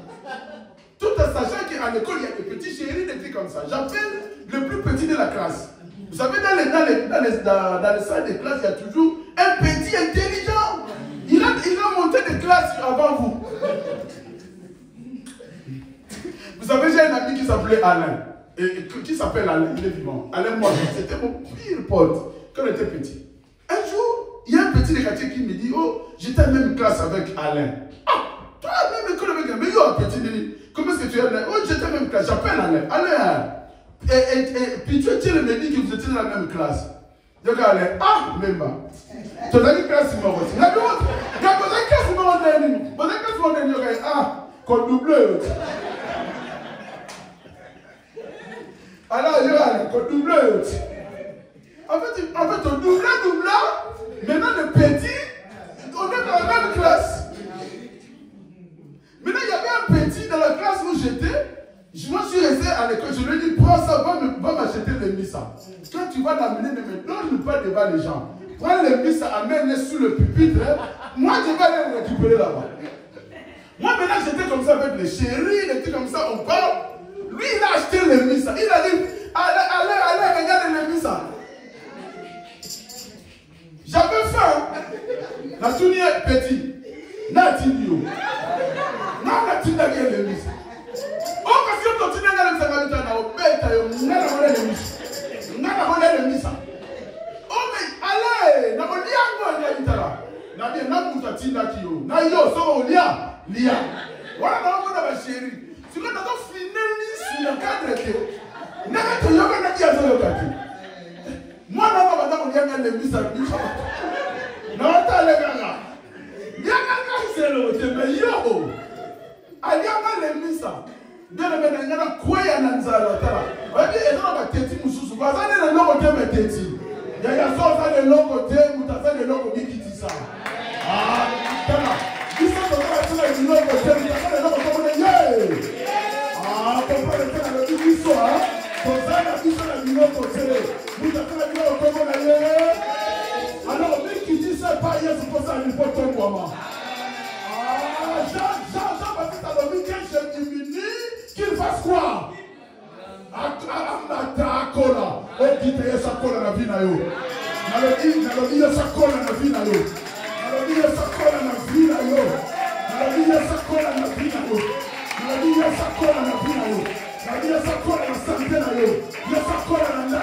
Tout en sachant qu'à l'école, il y a des petits chéris, des trucs comme ça. J'appelle le plus petit de la classe. Vous savez, dans les salles de classe, il y a toujours un petit intelligent. Il a monté de classe avant vous. Vous savez, j'ai un ami qui s'appelait Alain. Qui s'appelle Alain, il est vivant. Alain, moi, c'était mon pire pote quand on était petit. Un jour, il y a un petit de quartier qui me dit, oh, j'étais en même classe avec Alain. Ah, toi, même école avec Alain, mais il y a un petit. Comment est-ce que tu es là? Oh, j'étais en même classe, j'appelle Alain. Alain. Et puis tu me dis que vous étiez dans la même classe. Je dis Alain, ah, même pas. Tu as une classe numéro 6. Tu as une classe numéro 1. Tu as une classe numéro 1. Ah, qu'on double. Alors, je vais qu'on double. En fait, on double. Maintenant, le petit, on est dans la même classe. Maintenant, il y avait un petit dans la classe où j'étais. Je me suis resté à l'école. Je lui ai dit, prends ça, va m'acheter les missa. Quand tu vas l'amener, ne me donne pas devant les gens. Prends les missa, amène-les sous le pupitre. Moi, je vais aller les récupérer là-bas. Moi, maintenant, j'étais comme ça avec les chéris, il était comme ça, on parle. Lui, il a acheté les missa. Il a dit, Allez, regardez l'église. J'avais faim. La tournée est petit. Natinio. Non, la tournée est l'église. Oh, parce que tu n'as pas de temps à obéir, tu n'as pas de l'église. Oh, mais allez, n'a pas de temps. Na bien na muta tinda kiyo na yo so olia lia wala na mo na ba chéri si ko na ko finali sur le cadre que na ka to yo na dia so lokati moi na ba na mo lia na le misa bisha na ta le gaga ya ka se lo te me yo alia na le misa de le me na kwaya na nzala tala wa bi e na ba teti mususu ba za ne na lo te me teti ya so za le logo te mutaza le logo bikitisa. Ah, il faut que vous ayez une autre chose. Ah, comprendre que la vie du soir, comme ça, la vie sur une autre chose. Vous avez la vie au Congo d'ailleurs. Alors, lui qui dit ça, pas hier, c'est pour ça qu'il faut ton moment. Ah, Jean-Baptiste a dit que je diminue, qu'il fasse quoi? Kola. Oh, qui te sa kola la vie na yo. Nalobi sa kola la vie na yo. Nalobi sa kola la vie na yo. Nalobi sa kola la vie na yo. Nalobi sa kola la vie na yo. Nalobi sa kola la santé na yo. Sa kola la